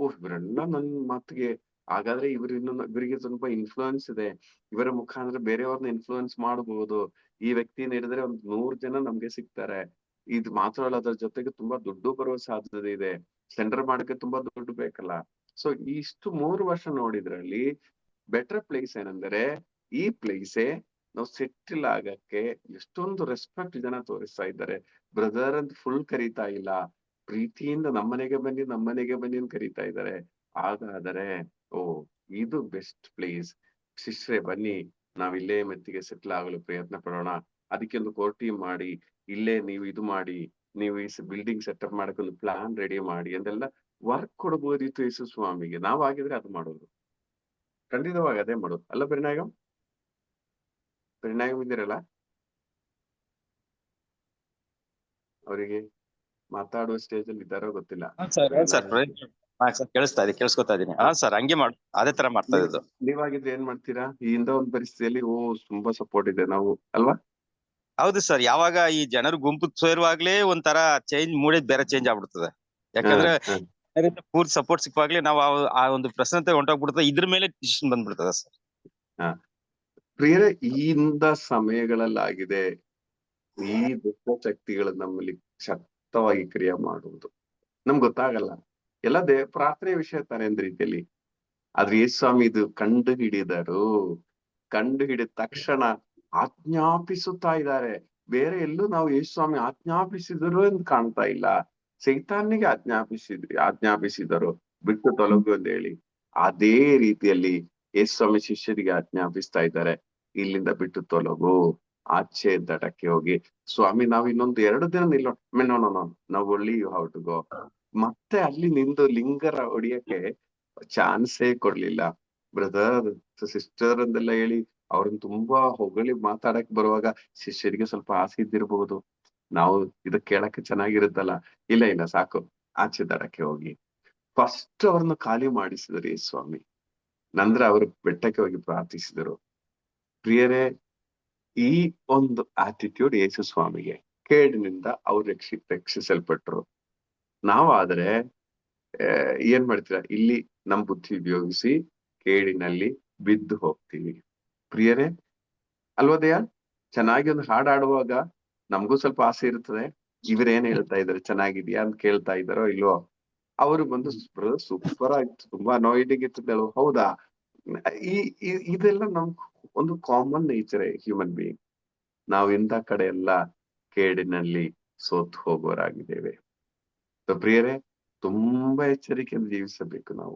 ಇವರೆಲ್ಲ ನನ್ ಮಾತಿಗೆ, ಹಾಗಾದ್ರೆ ಇವರಿಗೆ ಸ್ವಲ್ಪ ಇನ್ಫ್ಲೂಯೆನ್ಸ್ ಇದೆ, ಇವರ ಮುಖಾಂತರ ಬೇರೆಯವ್ರನ್ನ ಇನ್ಫ್ಲೂಯೆನ್ಸ್ ಮಾಡಬಹುದು. ಈ ವ್ಯಕ್ತಿನ ಹಿಡಿದ್ರೆ 100 ಜನ ನಮ್ಗೆ ಸಿಗ್ತಾರೆ. ಇದು ಮಾತ್ರ ಅಲ್ಲ, ಅದ್ರ ಜೊತೆಗೆ ತುಂಬಾ ದುಡ್ಡು ಬರುವ ಸಾಧ್ಯತೆ ಇದೆ. ಸೆಂಟರ್ ಮಾಡಕ್ಕೆ ತುಂಬಾ ದುಡ್ಡು ಬೇಕಲ್ಲ. ಸೊ ಇಷ್ಟು 3 ವರ್ಷ ನೋಡಿದ್ರಲ್ಲಿ ಬೆಟರ್ ಪ್ಲೇಸ್ ಏನಂದ್ರೆ ಈ ಪ್ಲೇಸೇ. ನಾವು ಸೆಟ್ಟಿಲ್ ಆಗಕ್ಕೆ ಎಷ್ಟೊಂದು ರೆಸ್ಪೆಕ್ಟ್ ಜನ ತೋರಿಸ್ತಾ ಇದ್ದಾರೆ. ಬ್ರದರ್ ಅಂತ ಫುಲ್ ಕರೀತಾ ಇಲ್ಲ, ಪ್ರೀತಿಯಿಂದ ನಮ್ಮನೆಗೆ ಬನ್ನಿ ಅಂತ ಕರೀತಾ ಇದ್ದಾರೆ. ಹಾಗಾದರೆ ಇದು ಬೆಸ್ಟ್ ಪ್ಲೇಸ್. ಶಿಷ್ಯರೇ ಬನ್ನಿ, ನಾವಿಲ್ಲೇ ಮೆತ್ತಿಗೆ ಸೆಟ್ಲ್ ಆಗಲು ಪ್ರಯತ್ನ ಪಡೋಣ. ಅದಕ್ಕೆ ಒಂದು ಕೋರ್ ಟೀಮ್ ಮಾಡಿ, ಇಲ್ಲೇ ನೀವು ಇದು ಮಾಡಿ, ನೀವು ಈ ಬಿಲ್ಡಿಂಗ್ ಸೆಟಪ್ ಮಾಡಕ್ಕೆ ಒಂದು ಪ್ಲಾನ್ ರೆಡಿ ಮಾಡಿ ಅಂತೆಲ್ಲ ವರ್ಕ್ ಕೊಡಬಹುದಿತ್ತು ಯೇಸು ಸ್ವಾಮಿಗೆ. ನಾವಾಗಿದ್ರೆ ಅದು ಮಾಡೋದು, ಖಂಡಿತವಾಗಿ ಅದೇ ಮಾಡೋದು ಅಲ್ಲ. ಪರಿಣಾಮ ಇದ್ದೀರಲ್ಲ, ಅವರಿಗೆ ಮಾತಾಡುವ ಸ್ಟೇಜ್ ಅಲ್ಲಿ ಇದ್ದಾರೋ ಗೊತ್ತಿಲ್ಲ. ಕೇಳಿಸ್ಕೊತಾ ಇದೀನಿ. ಸರ್ ಹಂಗೆ ಅದೇ ತರ ಮಾಡ್ತಾ ಇದ್ದು. ನೀವಾಗಿದ್ರೆ ಏನ್ ಮಾಡ್ತೀರಾ? ಈ ಇಂಥ ಒಂದು ಪರಿಸ್ಥಿತಿಯಲ್ಲಿ ತುಂಬಾ ಸಪೋರ್ಟ್ ಇದೆ ನಾವು ಅಲ್ವಾ? ಹೌದು ಸರ್, ಯಾವಾಗ ಈ ಜನರು ಗುಂಪು ಸೇರುವಾಗ್ಲೇ ಒಂಥರ ಮೂಡೇ ಬೇರೆ ಚೇಂಜ್ ಆಗ್ಬಿಡ್ತದೆ. ಯಾಕಂದ್ರೆ ಪೂರ್ತಿ ಸಪೋರ್ಟ್ ಸಿಕ್ಕವಾಗ್ಲೇ ನಾವು ಆ ಒಂದು ಪ್ರಶ್ನತೆ ಹೊಂಟೋಗ್ಬಿಡ್ತದೆ, ಇದ್ರ ಮೇಲೆ ಡಿಸಿಷನ್ ಬಂದ್ಬಿಡ್ತದೆ ಸರ್. ಪ್ರಿಯರೇ, ಇಂದ ಸಮಯಗಳಲ್ಲಾಗಿದೆ ಈ ದುಷ್ಟ ಶಕ್ತಿಗಳು ನಮ್ಮಲ್ಲಿ ಶಕ್ತವಾಗಿ ಕ್ರಿಯೆ ಮಾಡುವುದು. ನಮ್ಗೆ ಗೊತ್ತಾಗಲ್ಲ, ಎಲ್ಲ ಪ್ರಾರ್ಥನೆ ವಿಷಯ ತಾನೆ ಒಂದ್ ರೀತಿಯಲ್ಲಿ. ಆದ್ರೆ ಯೇಸು ಸ್ವಾಮಿ ಇದು ಕಂಡು ಹಿಡಿದ ತಕ್ಷಣ ಆಜ್ಞಾಪಿಸುತ್ತಾ ಇದ್ದಾರೆ. ಬೇರೆ ಎಲ್ಲೂ ನಾವು ಯೇಸು ಸ್ವಾಮಿ ಆಜ್ಞಾಪಿಸಿದರು ಎಂದು ಕಾಣ್ತಾ ಇಲ್ಲ. ಸೈತಾನಿಗೆ ಆಜ್ಞಾಪಿಸಿದರು ಬಿಟ್ಟು ತೊಲಗು ಅಂತ ಹೇಳಿ. ಅದೇ ರೀತಿಯಲ್ಲಿ ಯೇಸು ಸ್ವಾಮಿ ಶಿಷ್ಯರಿಗೆ ಆಜ್ಞಾಪಿಸ್ತಾ ಇದ್ದಾರೆ, ಇಲ್ಲಿಂದ ಬಿಟ್ಟು ತೊಲಗು, ಆಚೆ ದಡಕ್ಕೆ ಹೋಗಿ. ಸ್ವಾಮಿ, ನಾವು ಇನ್ನೊಂದು 2 ದಿನ ನಿಲ್ಲೋ ನಾವು ಒಳ್ಳಿ ಹೌ ಟು ಗೋ. ಮತ್ತೆ ಅಲ್ಲಿ ನಿಂದು ಲಿಂಗರ ಹೊಡಿಯಕ್ಕೆ ಚಾನ್ಸೇ ಕೊಡ್ಲಿಲ್ಲ. ಬ್ರದರ್ ಸಿಸ್ಟರ್ ಅಂದೆಲ್ಲ ಹೇಳಿ ಅವ್ರನ್ನ ತುಂಬಾ ಹೊಗಳಿ ಮಾತಾಡಕ್ ಬರುವಾಗ ಶಿಷ್ಯರಿಗೆ ಸ್ವಲ್ಪ ಆಸೆ ಇದ್ದಿರ್ಬಹುದು, ನಾವು ಇದು ಕೇಳಕ್ಕೆ ಚೆನ್ನಾಗಿರುತ್ತಲ್ಲ. ಇಲ್ಲ ಸಾಕು, ಆಚೆ ದಡಕ್ಕೆ ಹೋಗಿ. ಫಸ್ಟ್ ಅವ್ರನ್ನ ಖಾಲಿ ಮಾಡಿಸಿದ್ರು ಯೇಸು ಸ್ವಾಮಿ. ನಂತರ ಅವರು ಬೆಟ್ಟಕ್ಕೆ ಹೋಗಿ ಪ್ರಾರ್ಥಿಸಿದರು. ಪ್ರಿಯರೇ, ಈ ಒಂದು ಆಟಿಟ್ಯೂಡ್ ಯೇಸು ಸ್ವಾಮಿಗೆ, ಕೇಡಿನಿಂದ ಅವ್ರು ರಕ್ಷಿಸಲ್ಪಟ್ರು. ನಾವಾದ್ರೆ ಏನ್ ಮಾಡ್ತೀರಾ, ಇಲ್ಲಿ ನಮ್ ಬುದ್ಧಿ ಉಪಯೋಗಿಸಿ ಕೇಡಿನಲ್ಲಿ ಬಿದ್ದು ಹೋಗ್ತೀವಿ. ಪ್ರಿಯರೇ ಅಲ್ವಾ ದಯಾ? ಚೆನ್ನಾಗಿ ಒಂದು ಹಾಡಾಡುವಾಗ ನಮಗೂ ಸ್ವಲ್ಪ ಆಸೆ ಇರ್ತದೆ, ಇವ್ರೇನ್ ಹೇಳ್ತಾ ಇದಾರೆ, ಚೆನ್ನಾಗಿದ್ಯಾ ಅಂತ ಕೇಳ್ತಾ ಇದ್ದಾರೋ ಇಲ್ವೋ. ಅವರು ಬಂದು ಸೂಪರ್ ಆಗಿತ್ತು, ತುಂಬಾ ನೋಯಿಡಿಂಗ್ ಇರ್ತದೆ, ಹೌದಾ? ಇದೆಲ್ಲ ನಮ್ ಒಂದು ಕಾಮನ್ ನೇಚರ್ ಹ್ಯೂಮನ್ ಬೀಯಿಂಗ್. ನಾವು ಇಂಥ ಕಡೆ ಎಲ್ಲ ಕೇಡಿನಲ್ಲಿ ಸೋತು ಹೋಗೋರಾಗಿದ್ದೇವೆ. ಪ್ರಿಯರೇ, ತುಂಬಾ ಎಚ್ಚರಿಕೆಯಿಂದ ಜೀವಿಸಬೇಕು ನಾವು.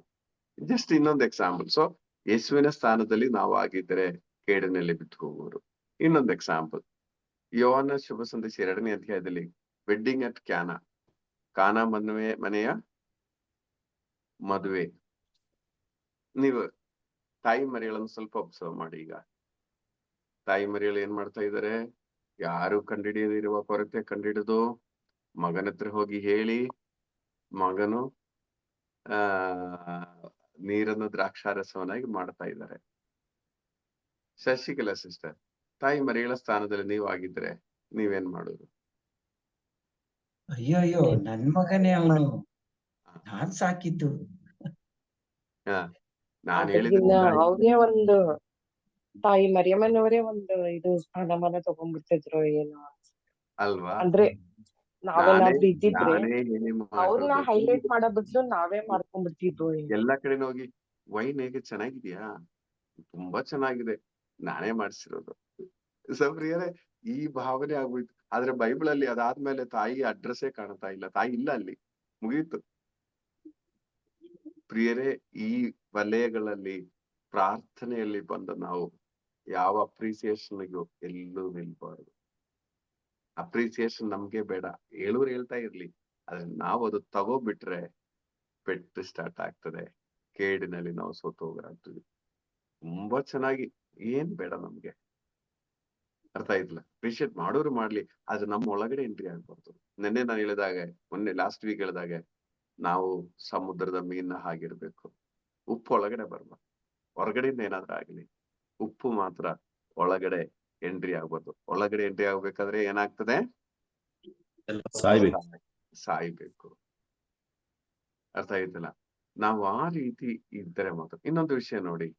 ಜಸ್ಟ್ ಇನ್ನೊಂದು ಎಕ್ಸಾಂಪಲ್. ಸೊ ಯೇಸುವಿನ ಸ್ಥಾನದಲ್ಲಿ ನಾವು ಆಗಿದ್ದರೆ ಕೇಡಿನಲ್ಲಿ ಬಿಟ್ಟು ಹೋಗುವರು. ಇನ್ನೊಂದು ಎಕ್ಸಾಂಪಲ್, ಯೋಹಾನ ಶುಭ ಸಂದೇಶ 2ನೇ ಅಧ್ಯಾಯದಲ್ಲಿ ವೆಡ್ಡಿಂಗ್ ಅಟ್ ಕಾನಾ ಮನೆಯ ಮದುವೆ. ನೀವು ತಾಯಿ ಮರಿಗಳನ್ನು ಸ್ವಲ್ಪ ಅಬ್ಸರ್ವ್ ಮಾಡಿ. ಈಗ ತಾಯಿ ಮರಿಗಳು ಏನ್ ಮಾಡ್ತಾ ಇದ್ದಾರೆ? ಯಾರು ಕಂಡಿಡಿಯದಿರುವ ಕೊರತೆ ಕಂಡಿಡಿದು ಮಗನ ಹತ್ರ ಹೋಗಿ ಹೇಳಿ, ಮಗನು ನೀರನ್ನು ದ್ರಾಕ್ಷಾರಸವನ್ನಾಗಿ ಮಾಡ್ತಾ ಇದ್ದಾರೆ. ಶಶಿಕಲಾ ಸಿಸ್ಟರ್, ತಾಯಿ ಮರಿಗಳ ಸ್ಥಾನದಲ್ಲಿ ನೀವು ಆಗಿದ್ರೆ ನೀವೇನ್ ಮಾಡೋದು? ಅಯ್ಯೋ ನನ್ ಮಗನೇ ಅವನು, ನಾನ್ ಸಾಕಿದ್ದು. ನಾನು ಅದಕ್ಕಿನ್ನ ಅವ್ರೇ ಒಂದು ತಾಯಿ ಮರಿಯಮ್ಮನವರೇ ಒಂದು ಇದು ಸ್ಥಾನಮಾನ ತಗೊಂಡ್ಬಿಡ್ತಿದ್ರು ಏನೋ ಅಲ್ವಾ? ಅಂದ್ರೆ ನಾವೇನಾದ್ರೂ ಇದ್ದಿದ್ರೆ ನಾನೇ ಏನೇ ಅವ್ರನ್ನ ಹೈಲೈಟ್ ಮಾಡೋ ಬದಲು ನಾವೇ ಮಾಡ್ಕೊಂಡ್ಬಿಡ್ತಿದ್ವು. ಎಲ್ಲಾ ಕಡೆ ಹೋಗಿ ವೈನ್ ಹೇಗೆ ಚೆನ್ನಾಗಿದ್ಯಾ? ತುಂಬಾ ಚೆನ್ನಾಗಿದೆ, ನಾನೇ ಮಾಡಿಸಿರೋದು. ಪ್ರಿಯರೇ, ಈ ಭಾವನೆ ಆಗ್ಬಿಟ್ಟು. ಆದ್ರೆ ಬೈಬಲ್ ಅಲ್ಲಿ ಅದಾದ್ಮೇಲೆ ತಾಯಿ ಅಡ್ರೆಸ್ಸೇ ಕಾಣ್ತಾ ಇಲ್ಲ, ತಾಯಿ ಇಲ್ಲ ಅಲ್ಲಿ, ಮುಗೀತು. ಪ್ರಿಯರೇ, ಈ ವಲಯಗಳಲ್ಲಿ ಪ್ರಾರ್ಥನೆಯಲ್ಲಿ ಬಂದ ನಾವು ಯಾವ ಅಪ್ರಿಸಿಯೇಷನ್ಗೂ ಎಲ್ಲೂ ನಿಲ್ಬಾರ್ದು. ಅಪ್ರಿಸಿಯೇಷನ್ ನಮ್ಗೆ ಬೇಡ, ಹೇಳೋರು ಹೇಳ್ತಾ ಇರ್ಲಿ, ಆದ್ರೆ ನಾವು ಅದು ತಗೋಬಿಟ್ರೆ ಪೆಟ್ಟು ಸ್ಟಾರ್ಟ್ ಆಗ್ತದೆ. ಕೇಡಿನಲ್ಲಿ ನಾವು ಸೋತು ಹೋಗ್ತೀವಿ. ತುಂಬಾ ಚೆನ್ನಾಗಿ ಏನ್ ಬೇಡ ನಮ್ಗೆ, ಅರ್ಥ ಆಯ್ತಲ್ಲ? ಅಪ್ರಿಶಿಯೇಟ್ ಮಾಡೋರು ಮಾಡ್ಲಿ, ಆದ್ರೆ ನಮ್ಮ ಒಳಗಡೆ ಎಂಟ್ರಿ ಆಗ್ಬಾರ್ದು. ಮೊನ್ನೆ ಲಾಸ್ಟ್ ವೀಕ್ ಹೇಳಿದಾಗೆ ನಾವು ಸಮುದ್ರದ ಮೀನ ಹಾಗಿರ್ಬೇಕು. ಉಪ್ಪು ಒಳಗಡೆ ಬರ್ಬಾರ್ದು, ಹೊರಗಡೆಯಿಂದ ಏನಾದ್ರೂ ಆಗ್ಲಿ, ಉಪ್ಪು ಮಾತ್ರ ಒಳಗಡೆ ಎಂಟ್ರಿ ಆಗ್ಬಾರ್ದು. ಒಳಗಡೆ ಎಂಟ್ರಿ ಆಗ್ಬೇಕಾದ್ರೆ ಏನಾಗ್ತದೆ? ಸಾಯ್ಬೇಕು. ಅರ್ಥ ಆಯ್ತಲ್ಲ? ನಾವು ಆ ರೀತಿ ಇದ್ದರೆ ಮಾತ್ರ. ಇನ್ನೊಂದು ವಿಷಯ ನೋಡಿ,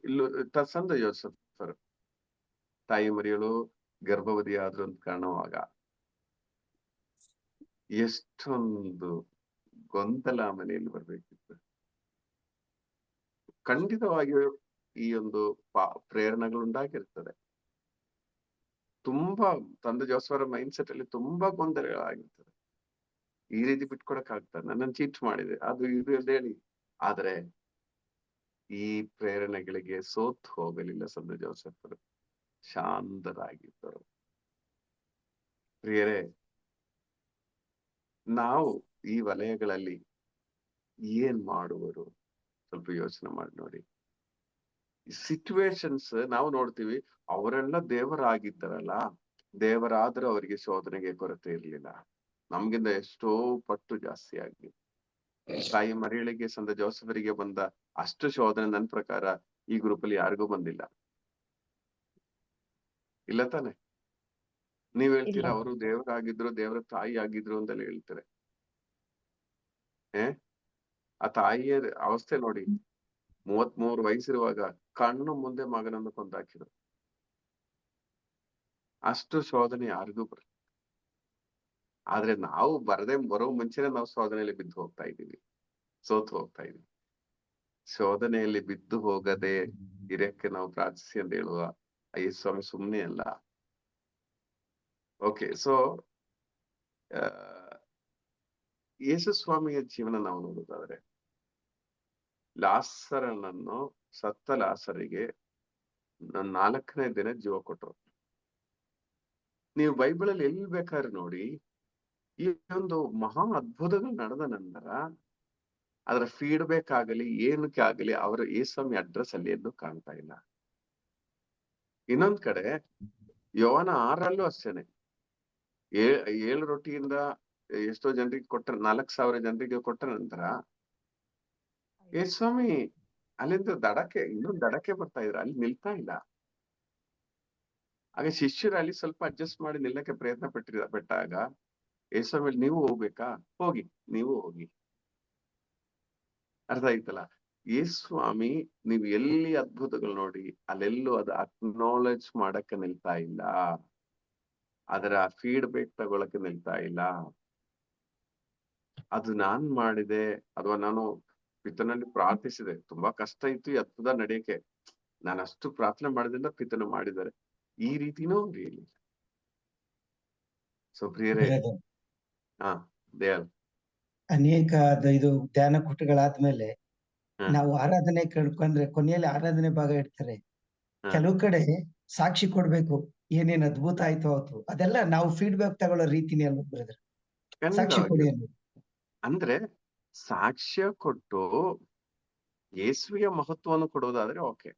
ಇಲ್ಲೂ ಸಂತ ಯೋಸೆಫರು ತಾಯಿ ಮರಿಯಳು ಗರ್ಭವತಿ ಆದ್ರು ಅಂತ ಕಾಣುವಾಗ ಎಷ್ಟೊಂದು ಗೊಂದಲ ಮನೆಯಲ್ಲಿ ಬರ್ಬೇಕಿತ್ತು. ಖಂಡಿತವಾಗಿಯೂ ಈ ಒಂದು ಪ್ರೇರಣೆಗಳುಂಟಾಗಿರ್ತದೆ. ತುಂಬಾ ತಂದೆ ಜೋಸಫರ ಮೈಂಡ್ ಸೆಟ್ ಅಲ್ಲಿ ತುಂಬಾ ಗೊಂದಲಗಳಾಗಿರ್ತದೆ. ಈ ರೀತಿ ಬಿಟ್ಕೊಡಕ್ ಆಗ್ತದೆ, ನನ್ನನ್ನು ಚೀಟ್ ಮಾಡಿದೆ, ಅದು ಇದು ಅಂತ ಹೇಳಿ. ಆದ್ರೆ ಈ ಪ್ರೇರಣೆಗಳಿಗೆ ಸೋತು ಹೋಗಲಿಲ್ಲ ಸಂತ ಜೋಸೆಫರು, ಶಾಂತರಾಗಿದ್ದರು. ಪ್ರಿಯರೇ, ನಾವು ಈ ವಲಯಗಳಲ್ಲಿ ಏನ್ ಮಾಡುವರು ಸ್ವಲ್ಪ ಯೋಚನೆ ಮಾಡಿ ನೋಡಿ. ಸಿಚುವೇಶನ್ಸ್ ನಾವು ನೋಡ್ತೀವಿ, ಅವರೆಲ್ಲ ದೇವರಾಗಿದ್ದಾರಲ್ಲ, ದೇವರಾದ್ರೂ ಅವರಿಗೆ ಶೋಧನೆಗೆ ಕೊರತೆ ಇರ್ಲಿಲ್ಲ. ನಮ್ಗಿಂತ ಎಷ್ಟೋ ಪಟ್ಟು ಜಾಸ್ತಿ ಆಗಿ ತಾಯಿ ಮರಿಯಳಿಗೆ ಸಂತ ಜೋಸೆಫರಿಗೆ ಬಂದ ಅಷ್ಟು ಶೋಧನೆ ನನ್ನ ಪ್ರಕಾರ ಈ ಗ್ರೂಪ್ ಅಲ್ಲಿ ಯಾರಿಗೂ ಬಂದಿಲ್ಲ. ಇಲ್ಲ ತಾನೆ? ನೀವ್ ಹೇಳ್ತೀರಾ ಇಲ್ಲ. ಅವರು ದೇವರಾಗಿದ್ರು, ದೇವರ ತಾಯಿ ಆಗಿದ್ರು ಅಂತೆಲ್ಲ ಹೇಳ್ತಾರೆ. ಆ ತಾಯಿಯ ಅವಸ್ಥೆ ನೋಡಿ, 33 ವಯಸ್ಸಿರುವಾಗ ಕಣ್ಣು ಮುಂದೆ ಮಗನನ್ನು ಕೊಂದಾಕಿದ್ರು. ಅಷ್ಟು ಶೋಧನೆ ಯಾರಿಗೂ ಆದ್ರೆ ನಾವು ಬರೋ ಮುಂಚೆನೆ ನಾವು ಶೋಧನೆಯಲ್ಲಿ ಬಿದ್ದು ಹೋಗ್ತಾ ಇದ್ದೀವಿ, ಸೋತು ಹೋಗ್ತಾ ಇದೀವಿ. ಶೋಧನೆಯಲ್ಲಿ ಬಿದ್ದು ಹೋಗದೆ ಇರಕ್ಕೆ ನಾವು ಪ್ರಾರ್ಥಿಸಿ ಅಂತ ಹೇಳುವ ಯೇಸು ಸ್ವಾಮಿ ಸುಮ್ನೆ ಅಲ್ಲ. ಓಕೆ, ಸೊ ಯೇಸು ಸ್ವಾಮಿಯ ಜೀವನ ನಾವು ನೋಡುವುದಾದ್ರೆ, ಲಾಸರನನ್ನು, ಸತ್ತ ಲಾಸರಿಗೆ 4ನೇ ದಿನ ಜೀವ ಕೊಟ್ಟರು. ನೀವು ಬೈಬಲ್ ಅಲ್ಲಿ ಎಲ್ಲಿ ಬೇಕಾದ್ರೆ ನೋಡಿ, ಈ ಒಂದು ಮಹಾ ಅದ್ಭುತಗಳು ನಡೆದ ನಂತರ ಅದರ ಫೀಡ್ಬ್ಯಾಕ್ ಆಗಲಿ ಏನಕ್ಕೆ ಆಗಲಿ ಅವರ ಯೇಸ್ವಾಮಿ ಅಡ್ರೆಸ್ ಅಲ್ಲಿ ಎಲ್ಲೂ ಕಾಣ್ತಾ ಇಲ್ಲ. ಇನ್ನೊಂದ್ ಕಡೆ ಯೋಹಾನ 6ರಲ್ಲೂ ಅಷ್ಟೇನೆ, 7 ರೊಟ್ಟಿಯಿಂದ ಎಷ್ಟೋ ಜನರಿಗೆ ಕೊಟ್ಟ, 4,000 ಜನರಿಗೆ ಕೊಟ್ಟ ನಂತರ ಯೇಸ್ವಾಮಿ ಅಲ್ಲಿಂದ ಇನ್ನೊಂದು ದಡಕ್ಕೆ ಬರ್ತಾ ಇದ್ರು, ಅಲ್ಲಿ ನಿಲ್ತಾ ಇಲ್ಲ. ಆಗ ಶಿಷ್ಯರು ಅಲ್ಲಿ ಸ್ವಲ್ಪ ಅಡ್ಜಸ್ಟ್ ಮಾಡಿ ನಿಲ್ಲಕ್ಕೆ ಪ್ರಯತ್ನ ಪಟ್ಟಾಗ ಯೇಸ್ವಾಮಿ ನೀವು ಹೋಗ್ಬೇಕಾ, ಹೋಗಿ, ನೀವು ಹೋಗಿ. ಅರ್ಥ ಆಯ್ತಲ್ಲ? ಯೇಸ್ವಾಮಿ ನೀವು ಎಲ್ಲಿ ಅದ್ಭುತಗಳು ನೋಡಿ ಅಲ್ಲೆಲ್ಲೂ ಅದು ಅಕ್ನಾಲೆಜ್ ಮಾಡಕ್ಕೆ ನಿಲ್ತಾ ಇಲ್ಲ, ಅದರ ಫೀಡ್ಬ್ಯಾಕ್ ತಗೊಳಕ್ಕೆ ನಿಲ್ತಾ ಇಲ್ಲ. ಅದು ನಾನ್ ಮಾಡಿದೆ ಅಥವಾ ನಾನು ಪಿತನಲ್ಲಿ ಪ್ರಾರ್ಥಿಸಿದೆ, ತುಂಬಾ ಕಷ್ಟ ಇತ್ತು ಈ ಅದ್ಭುತ ನಡೆಯಕ್ಕೆ, ನಾನು ಅಷ್ಟು ಪ್ರಾರ್ಥನೆ ಮಾಡಿದ್ರಿಂದ ಪಿತನ ಮಾಡಿದ್ದಾರೆ, ಈ ರೀತಿನೂ ಇಲ್ಲ. ಸೊ ಪ್ರಿಯರೇ, ದಯಾಲ್, ಅನೇಕ ಇದು ಧ್ಯಾನ ಕೂಟಗಳಾದ್ಮೇಲೆ ನಾವು ಆರಾಧನೆ ಕೇಳ್ಕೊಂಡ್ರೆ ಕೊನೆಯಲ್ಲಿ ಆರಾಧನೆ ಭಾಗ ಇಡ್ತಾರೆ. ಕೆಲವು ಕಡೆ ಸಾಕ್ಷಿ ಕೊಡ್ಬೇಕು, ಏನೇನ್ ಅದ್ಭುತ ಆಯ್ತು ಅವತ್ತು, ಅದೆಲ್ಲ ನಾವು ಫೀಡ್ಬ್ಯಾಕ್ ತಗೊಳ್ಳೋ ರೀತಿನೇ ಅಲ್ವ ಬ್ರದರ್? ಸಾಕ್ಷಿ ಕೊಡಿ ಅನ್ನೋದು. ಅಂದ್ರೆ ಸಾಕ್ಷ್ಯ ಕೊಟ್ಟು ಯೇಸುವಿಗೆ ಮಹತ್ವವನ್ನು ಕೊಡೋದಾದ್ರೆ ಓಕೆ.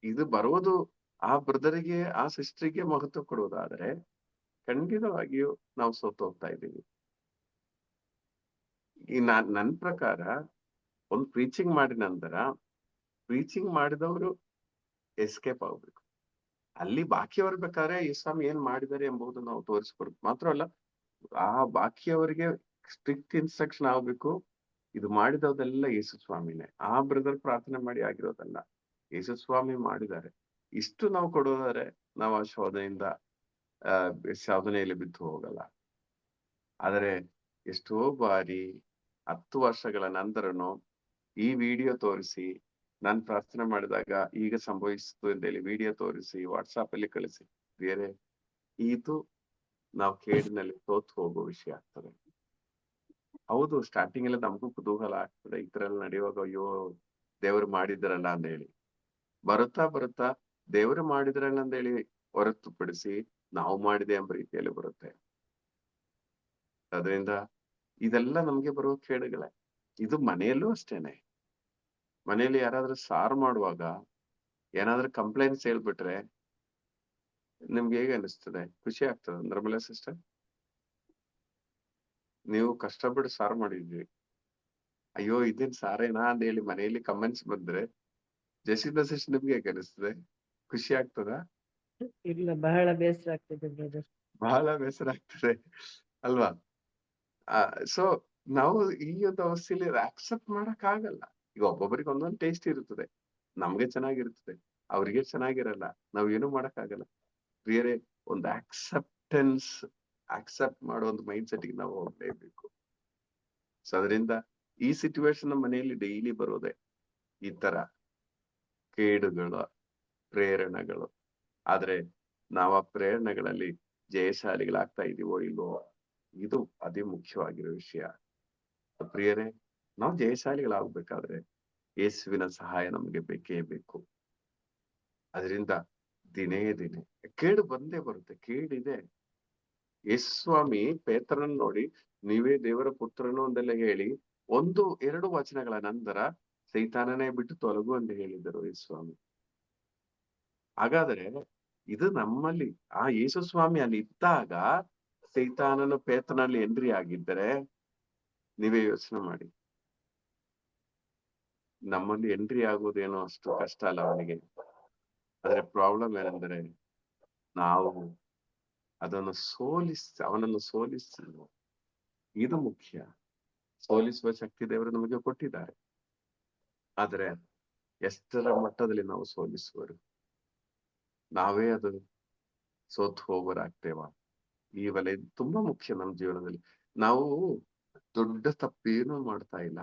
ಇದು ಬರುವುದು ಆ ಬ್ರದರಿಗೆ, ಆ ಸಿಸ್ಟರಿಗೆ ಮಹತ್ವ ಕೊಡುವುದಾದ್ರೆ ಖಂಡಿತವಾಗಿಯೂ ನಾವು ಸೋತು ಹೋಗ್ತಾ ಇದ್ದೀವಿ. ಈ ನನ್ ಪ್ರಕಾರ ಒಂದು ಪ್ರೀಚಿಂಗ್ ಮಾಡಿದ ನಂತರ ಪ್ರೀಚಿಂಗ್ ಮಾಡಿದವರು ಎಸ್ಕೇಪ್ ಆಗ್ಬೇಕು. ಅಲ್ಲಿ ಬಾಕಿಯವರು ಬೇಕಾದ್ರೆ ಯೇಸ್ವಾಮಿ ಏನ್ ಮಾಡಿದ್ದಾರೆ ಎಂಬುದು ನಾವು ತೋರಿಸ್ಕೊಡ್ಬೇಕು. ಮಾತ್ರ ಅಲ್ಲ, ಆ ಬಾಕಿಯವರಿಗೆ ಸ್ಟ್ರಿಕ್ಟ್ ಇನ್ಸ್ಟ್ರಕ್ಷನ್ ಆಗ್ಬೇಕು, ಇದು ಮಾಡಿದವದೆಲ್ಲ ಯೇಸು ಸ್ವಾಮಿನೇ, ಆ ಬ್ರದರ್ ಪ್ರಾರ್ಥನೆ ಮಾಡಿ ಆಗಿರೋದಲ್ಲ, ಯೇಸು ಸ್ವಾಮಿ ಮಾಡಿದ್ದಾರೆ. ಇಷ್ಟು ನಾವು ಕೊಡೋದಾದ್ರೆ ನಾವು ಆ ಶೋಧನೆಯಲ್ಲಿ ಬಿದ್ದು ಹೋಗಲ್ಲ. ಆದರೆ ಎಷ್ಟೋ ಬಾರಿ 10 ವರ್ಷಗಳ ನಂತರನು ಈ ವಿಡಿಯೋ ತೋರಿಸಿ, ನಾನು ಪ್ರಾರ್ಥನೆ ಮಾಡಿದಾಗ ಈಗ ಸಂಭವಿಸಿತು ಅಂತೇಳಿ ವಿಡಿಯೋ ತೋರಿಸಿ ವಾಟ್ಸಾಪ್ ಅಲ್ಲಿ ಕಳಿಸಿ, ಬೇರೆ ಇದು ನಾವು ಕೇಡಿನಲ್ಲಿ ಸೋತು ಹೋಗೋ ವಿಷಯ ಆಗ್ತದೆ. ಹೌದು, ಸ್ಟಾರ್ಟಿಂಗ್ ಎಲ್ಲ ನಮಗೂ ಕುತೂಹಲ ಆಗ್ತದೆ, ಈ ತರ ಎಲ್ಲ ನಡೆಯುವಾಗ ಅಯ್ಯೋ ದೇವರು ಮಾಡಿದ್ರಲ್ಲ ಅಂತ ಹೇಳಿ. ಬರುತ್ತಾ ದೇವರು ಮಾಡಿದ್ರಲ್ಲ ಅಂತ ಹೇಳಿ ಹೊರತುಪಡಿಸಿ ನಾವು ಮಾಡಿದೆ ಎಂಬ ರೀತಿಯಲ್ಲಿ ಬರುತ್ತೆ. ಅದರಿಂದ ಇದೆಲ್ಲ ನಮ್ಗೆ ಬರುವ ಕೇಡುಗಳೇ. ಇದು ಮನೆಯಲ್ಲೂ ಅಷ್ಟೇನೆ. ಮನೆಯಲ್ಲಿ ಯಾರಾದ್ರೂ ಸಾರು ಮಾಡುವಾಗ ಏನಾದ್ರೂ ಕಂಪ್ಲೇಂಟ್ಸ್ ಹೇಳ್ಬಿಟ್ರೆ ನಿಮ್ಗೆ ಹೇಗೆ ಅನಿಸ್ತದೆ? ಖುಷಿ ಆಗ್ತದೆ? ನಿರ್ಮಲಾ ಸಿಸ್ಟರ್, ನೀವು ಕಷ್ಟಪಟ್ಟು ಸಾರು ಮಾಡಿದ್ವಿ, ಅಯ್ಯೋ ಇದೇನ್ ಸಾರೇನಾ ಅಂತ ಹೇಳಿ ಮನೆಯಲ್ಲಿ ಕಮೆಂಟ್ಸ್ ಬಂದ್ರೆ ಜಸಿಂದ ಸಿಸ್ಟರ್ ನಿಮ್ಗೆ ಹೇಗೆ ಅನಿಸ್ತದೆ? ಖುಷಿ ಆಗ್ತದ? ಇಲ್ಲ, ಬಹಳ ಬೇಸರ ಆಗ್ತದೆ ಬ್ರದರ್. ಬಹಳ ಬೇಸರ ಆಗ್ತದೆ ಅಲ್ವಾ? ಸೊ ನಾವು ಈ ಒಂದು ಅವಸ್ಥೆಯಲ್ಲಿ ಆಕ್ಸೆಪ್ಟ್ ಮಾಡಕ್ ಆಗಲ್ಲ. ಈಗ ಒಬ್ಬೊಬ್ಬರಿಗೆ ಒಂದೊಂದು ಟೇಸ್ಟ್ ಇರುತ್ತದೆ, ನಮ್ಗೆ ಚೆನ್ನಾಗಿರ್ತದೆ, ಅವ್ರಿಗೆ ಚೆನ್ನಾಗಿರಲ್ಲ, ನಾವ್ ಏನು ಮಾಡಕ್ ಆಗಲ್ಲ. ಬೇರೆ ಒಂದು ಆಕ್ಸೆಪ್ಟ್ ಮಾಡೋ ಒಂದು ಮೈಂಡ್ ಸೆಟ್ಗೆ ನಾವು ಹೋಗ್ಲೇಬೇಕು. ಸೊ ಅದರಿಂದ ಈ ಸಿಚುವೇಶನ್ ನಮ್ಮ ಮನೆಯಲ್ಲಿ ಡೈಲಿ ಬರೋದೆ ಈ ತರ ಕೇಡುಗಳು, ಪ್ರೇರಣೆಗಳು. ಆದ್ರೆ ನಾವು ಆ ಪ್ರೇರಣೆಗಳಲ್ಲಿ ಜಯಶಾಲಿಗಳಾಗ್ತಾ ಇದೀವೋ ಇಲ್ವೋ, ಇದು ಅತಿ ಮುಖ್ಯವಾಗಿರೋ ವಿಷಯ. ಪ್ರಿಯರೇ, ನಾವು ಜಯಶಾಲಿಗಳಾಗ್ಬೇಕಾದ್ರೆ ಯೇಸುವಿನ ಸಹಾಯ ನಮ್ಗೆ ಬೇಕೇ ಬೇಕು. ಅದರಿಂದ ದಿನೇ ಕೇಡು ಬಂದೇ ಬರುತ್ತೆ, ಕೇಳಿದೆ. ಯೇಸು ಸ್ವಾಮಿ ಪೇತ್ರನನ್ನು ನೋಡಿ ನೀವೇ ದೇವರ ಪುತ್ರನು ಅಂದೆಲ್ಲ ಹೇಳಿ 1-2 ವಚನಗಳ ನಂತರ ಸೈತಾನನೇ ಬಿಟ್ಟು ತೊಲಗು ಅಂತ ಹೇಳಿದರು ಯೇಸು ಸ್ವಾಮಿ. ಹಾಗಾದ್ರೆ ಇದು ನಮ್ಮಲ್ಲಿ ಆ ಯೇಸು ಸ್ವಾಮಿ ಅಲ್ಲಿ ಇದ್ದಾಗ ಸೈತಾನನು ಪೇತ್ರನಲ್ಲಿ ಎಂಟ್ರಿ ಆಗಿದ್ದರೆ ನೀವೇ ಯೋಚನೆ ಮಾಡಿ, ನಮ್ಮಲ್ಲಿ ಎಂಟ್ರಿ ಆಗೋದೇನೋ ಅಷ್ಟು ಕಷ್ಟ ಅಲ್ಲ ಅವನಿಗೆ. ಆದ್ರೆ ಪ್ರಾಬ್ಲಮ್ ಏನಂದ್ರೆ ನಾವು ಅದನ್ನು ಅವನನ್ನು ಸೋಲಿಸಿ, ಇದು ಮುಖ್ಯ. ಸೋಲಿಸುವ ಶಕ್ತಿ ದೇವರು ನಮಗೆ ಕೊಟ್ಟಿದ್ದಾರೆ. ಆದ್ರೆ ಎಷ್ಟರ ಮಟ್ಟದಲ್ಲಿ ನಾವು ಸೋಲಿಸುವರು, ನಾವೇ ಅದು ಸೋತು ಹೋಗೋರಾಗ್ತೇವ? ಈ ವಲಯ ತುಂಬಾ ಮುಖ್ಯ ನಮ್ಮ ಜೀವನದಲ್ಲಿ. ನಾವು ದೊಡ್ಡ ತಪ್ಪೇನು ಮಾಡ್ತಾ ಇಲ್ಲ,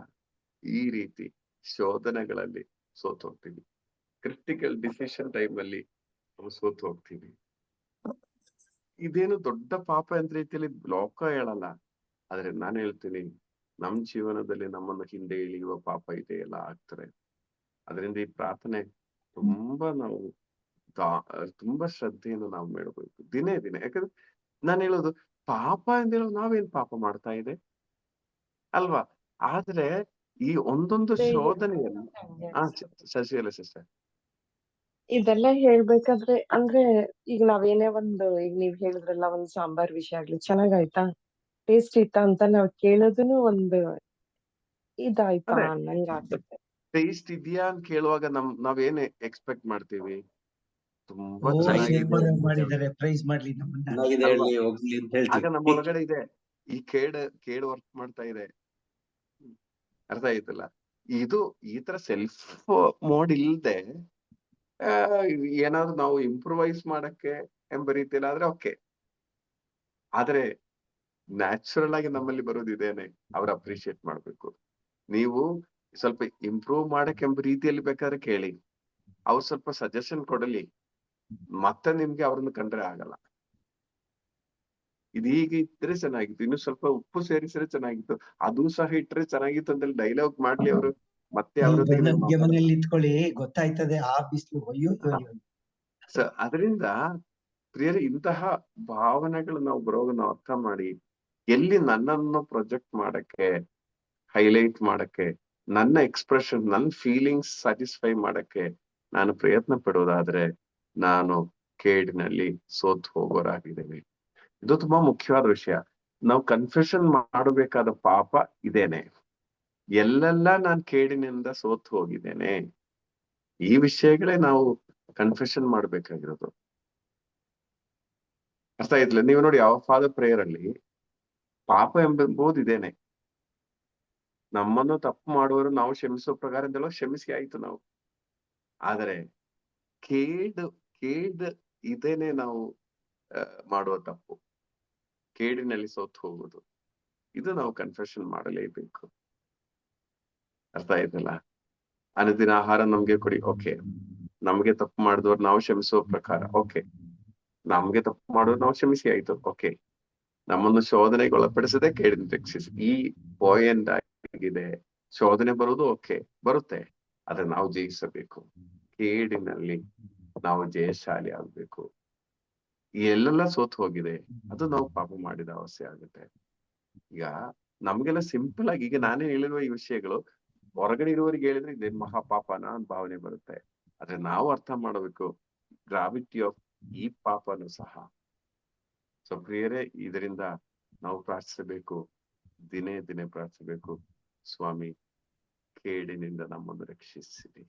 ಈ ರೀತಿ ಶೋಧನೆಗಳಲ್ಲಿ ಸೋತು ಹೋಗ್ತೀವಿ. ಕ್ರಿಟಿಕಲ್ ಡಿಸಿಷನ್ ಟೈಮ್ ಅಲ್ಲಿ ನಾವು ಸೋತು ಹೋಗ್ತೀವಿ. ಇದೇನು ದೊಡ್ಡ ಪಾಪ ಅಂತ ರೀತಿಯಲ್ಲಿ ಲೋಕ ಹೇಳಲ್ಲ, ಆದ್ರೆ ನಾನು ಹೇಳ್ತೀನಿ, ನಮ್ ಜೀವನದಲ್ಲಿ ನಮ್ಮನ್ನು ಹಿಂದೆ ಇಳಿಯುವ ಪಾಪ ಇದೆಯಲ್ಲ ಆಗ್ತಾರೆ. ಅದರಿಂದ ಈ ಪ್ರಾರ್ಥನೆ ತುಂಬಾ ನಾವು ತುಂಬಾ ಶ್ರದ್ಧೆಯನ್ನು ನಾವು ಮಾಡಬೇಕು ದಿನೇ ದಿನೇ. ಯಾಕಂದ್ರೆ ನಾನು ಹೇಳೋದು, ಪಾಪ ಅಂತ ಹೇಳೋದು ನಾವೇನ್ ಪಾಪ ಮಾಡ್ತಾ ಇದೆ ಅಲ್ವಾ? ಆದ್ರೆ ಈ ಒಂದೊಂದು ಶೋಧನೆಯಲ್ಲಿ ಶಶಿಕಲಾ ಸಿಸ್ಟರ್ ಇದೆಲ್ಲ ಹೇಳ್ಬೇಕಾದ್ರೆ ಅಂದ್ರೆ ಈಗ ನಾವೇನೇ ಈಗ ನೀವ್ ಹೇಳಿದ್ರಲ್ಲ, ಒಂದ್ ಸಾಂಬಾರ್ ವಿಷಯ ಆಗ್ಲಿ, ಚೆನ್ನಾಗಾಯ್ತಾ, ಟೇಸ್ಟ್ ಇತ್ತಾ ಅಂತ ನಾವ್ ಕೇಳೋದನ್ನು ಒಂದು ಇದಾಯ್ತಾ ಅದೇ ಅನ್ನಂಗ್ ಆಗುತ್ತೆ. ಟೇಸ್ಟ್ ಇದೆಯಾ ಅಂತ ಕೇಳುವಾಗ ನಾವೇನ್ ಎಕ್ಸ್ಪೆಕ್ಟ್ ಮಾಡ್ತೀವಿ? ತುಂಬಾ ಓ ಚೆನ್ನಾಗಿದೆ ಸೂಪರ್ ಮಾಡಿದ್ದಾರೆ, ಪ್ರೈಸ್ ಮಾಡ್ಲಿ ನಮ್ಮನ್ನ. ಚೆನ್ನಾಗಿದೆ ಅಲ್ವಾ? ಹೇಳಿ ಹೋಗ್ಲಿ ಅಂತ ಆಗ ಹೇಳ್ತೀವಿ. ನಮ್ಮ ಒಳಗಡೆ ಇದೆ, ಈ ಕೇಡು ವರ್ಕ್ ಮಾಡ್ತಾ ಇದೆ. ಅರ್ಥ ಆಯ್ತಲ್ಲ? ಇದು ಈ ತರ ಸೆಲ್ಫ್ ಮೋಡ್ ಇಲ್ದೆ ಏನಾದ್ರು ನಾವು ಇಂಪ್ರೂವೈಸ್ ಮಾಡಕ್ಕೆ ಎಂಬ ರೀತಿಯಲ್ಲಿ ಆದ್ರೆ ಓಕೆ. ಆದ್ರೆ ನ್ಯಾಚುರಲ್ ಆಗಿ ನಮ್ಮಲ್ಲಿ ಬರೋದು ಇದೇನೆ, ಅವ್ರು ಅಪ್ರಿಶಿಯೇಟ್ ಮಾಡ್ಬೇಕು. ನೀವು ಸ್ವಲ್ಪ ಇಂಪ್ರೂವ್ ಮಾಡಕ್ಕೆ ಎಂಬ ರೀತಿಯಲ್ಲಿ ಬೇಕಾದ್ರೆ ಕೇಳಿ, ಅವ್ರು ಸ್ವಲ್ಪ ಸಜೆಷನ್ ಕೊಡಲಿ, ಮತ್ತೆ ನಿಮ್ಗೆ ಅವ್ರನ್ನ ಕಂಡ್ರೆ ಆಗಲ್ಲ. ಇದೀಗ ಇದ್ರೆ ಚೆನ್ನಾಗಿತ್ತು, ಇನ್ನು ಸ್ವಲ್ಪ ಉಪ್ಪು ಸೇರಿಸಿದ್ರೆ ಚೆನ್ನಾಗಿತ್ತು, ಅದು ಸಹ ಇಟ್ರೆ ಚೆನ್ನಾಗಿತ್ತು ಅಂತ ಡೈಲಾಗ್ ಮಾಡ್ಲಿ ಅವರು, ಮತ್ತೆ ನೀವು ಅವ್ರೊಟ್ಟಿಗೆ ಬೆನ್ನಿಗೆ ಮನೇಲಿ ಇಟ್ಕೊಳ್ಳಿ, ಗೊತ್ತಾಯ್ತದೆ ಆ ಬಿಸಿಲು. ಅಯ್ಯೋ ಅಯ್ಯೋ. ಅದರಿಂದ ಪ್ರಿಯರೇ, ಇಂತಹ ಭಾವನೆಗಳು ನಾವು ಬರೋದು ನಾವು ಅರ್ಥ ಮಾಡಿ, ಎಲ್ಲಿ ನನ್ನನ್ನು ಪ್ರೊಜೆಕ್ಟ್ ಮಾಡಕ್ಕೆ, ಹೈಲೈಟ್ ಮಾಡಕ್ಕೆ, ನನ್ನ ಎಕ್ಸ್ಪ್ರೆಷನ್, ನನ್ನ ಫೀಲಿಂಗ್ಸ್ ಸ್ಯಾಟಿಸ್ಫೈ ಮಾಡಕ್ಕೆ ನಾನು ಪ್ರಯತ್ನ ಪಡೋದಾದ್ರೆ ನಾನು ಕೇಡಿನಲ್ಲಿ ಸೋತು ಹೋಗೋರಾಗಿದ್ದೇನೆ. ಇದು ತುಂಬಾ ಮುಖ್ಯವಾದ ವಿಷಯ. ನಾವು ಕನ್ಫೆಷನ್ ಮಾಡಬೇಕಾದ ಪಾಪ ಇದೇನೆ, ಎಲ್ಲೆಲ್ಲ ನಾನು ಕೇಡಿನಿಂದ ಸೋತು ಹೋಗಿದ್ದೇನೆ, ಈ ವಿಷಯಗಳೇ ನಾವು ಕನ್ಫೆಷನ್ ಮಾಡ್ಬೇಕಾಗಿರೋದು. ಅರ್ಥ ಆಯ್ತಲ್ಲ? ನೀವು ನೋಡಿ, ಯಾವ ಫಾದರ್ ಪ್ರೇಯರ್ ಅಲ್ಲಿ ಪಾಪ ಎಂಬುದು ಇದೇನೆ, ನಮ್ಮನ್ನು ತಪ್ಪು ಮಾಡುವವರು ನಾವು ಕ್ಷಮಿಸುವ ಪ್ರಕಾರ ಅಂತೆಲ್ಲ ಕ್ಷಮಿಸಿ ಆಯ್ತು ನಾವು. ಆದರೆ ಕೇಡು ಇದೇನೆ ನಾವು ಮಾಡುವ ತಪ್ಪು, ಕೇಡಿನಲ್ಲಿ ಸೋತು ಹೋಗುದು. ಇದು ನಾವು ಕನ್ಫೆಷನ್ ಮಾಡಲೇಬೇಕು. ಅರ್ಥ ಆಯ್ತಲ್ಲ? ಅನುದಿನ ಆಹಾರ ನಮ್ಗೆ ಕೊಡಿ, ಓಕೆ. ನಮ್ಗೆ ತಪ್ಪು ಮಾಡಿದವ್ರು ನಾವು ಕ್ಷಮಿಸುವ ಪ್ರಕಾರ, ಓಕೆ. ನಮ್ಗೆ ತಪ್ಪು ಮಾಡೋರು ನಾವು ಕ್ಷಮಿಸಿ ಆಯ್ತು, ಓಕೆ. ನಮ್ಮನ್ನು ಶೋಧನೆಗೆ ಒಳಪಡಿಸದೆ ಕೇಡಿನ ರಕ್ಷಿಸಿ. ಈ ಪಾಯಿಂಟ್ ಆಗಿದೆ. ಶೋಧನೆ ಬರುವುದು ಓಕೆ, ಬರುತ್ತೆ, ಆದ್ರೆ ನಾವು ಜಯಿಸಬೇಕು. ಕೇಡಿನಲ್ಲಿ ನಾವು ಜಯಶಾಲಿ ಆಗ್ಬೇಕು. ಎಲ್ಲೆಲ್ಲ ಸೋತು ಹೋಗಿದೆ ಅದು ನಾವು ಪಾಪ ಮಾಡಿದ ಅವಶ್ಯ ಆಗುತ್ತೆ. ಈಗ ನಮ್ಗೆಲ್ಲ ಸಿಂಪಲ್ ಆಗಿ, ಈಗ ನಾನೇ ಹೇಳಿರುವ ಈ ವಿಷಯಗಳು ಹೊರಗಡೆ ಇರುವವರಿಗೆ ಹೇಳಿದ್ರೆ ಇದೇನ್ ಮಹಾಪಾಪನ ಅಂತ ಭಾವನೆ ಬರುತ್ತೆ. ಆದ್ರೆ ನಾವು ಅರ್ಥ ಮಾಡಬೇಕು ಗ್ರಾವಿಟಿ ಆಫ್ ಈ ಪಾಪನು ಸಹ. ಸೊ ಪ್ರಿಯರೇ, ಇದರಿಂದ ನಾವು ಪ್ರಾರ್ಥಿಸಬೇಕು, ದಿನೇ ದಿನೇ ಪ್ರಾರ್ಥಿಸಬೇಕು, ಸ್ವಾಮಿ ಕೇಡಿನಿಂದ ನಮ್ಮನ್ನು ರಕ್ಷಿಸಿರಿ,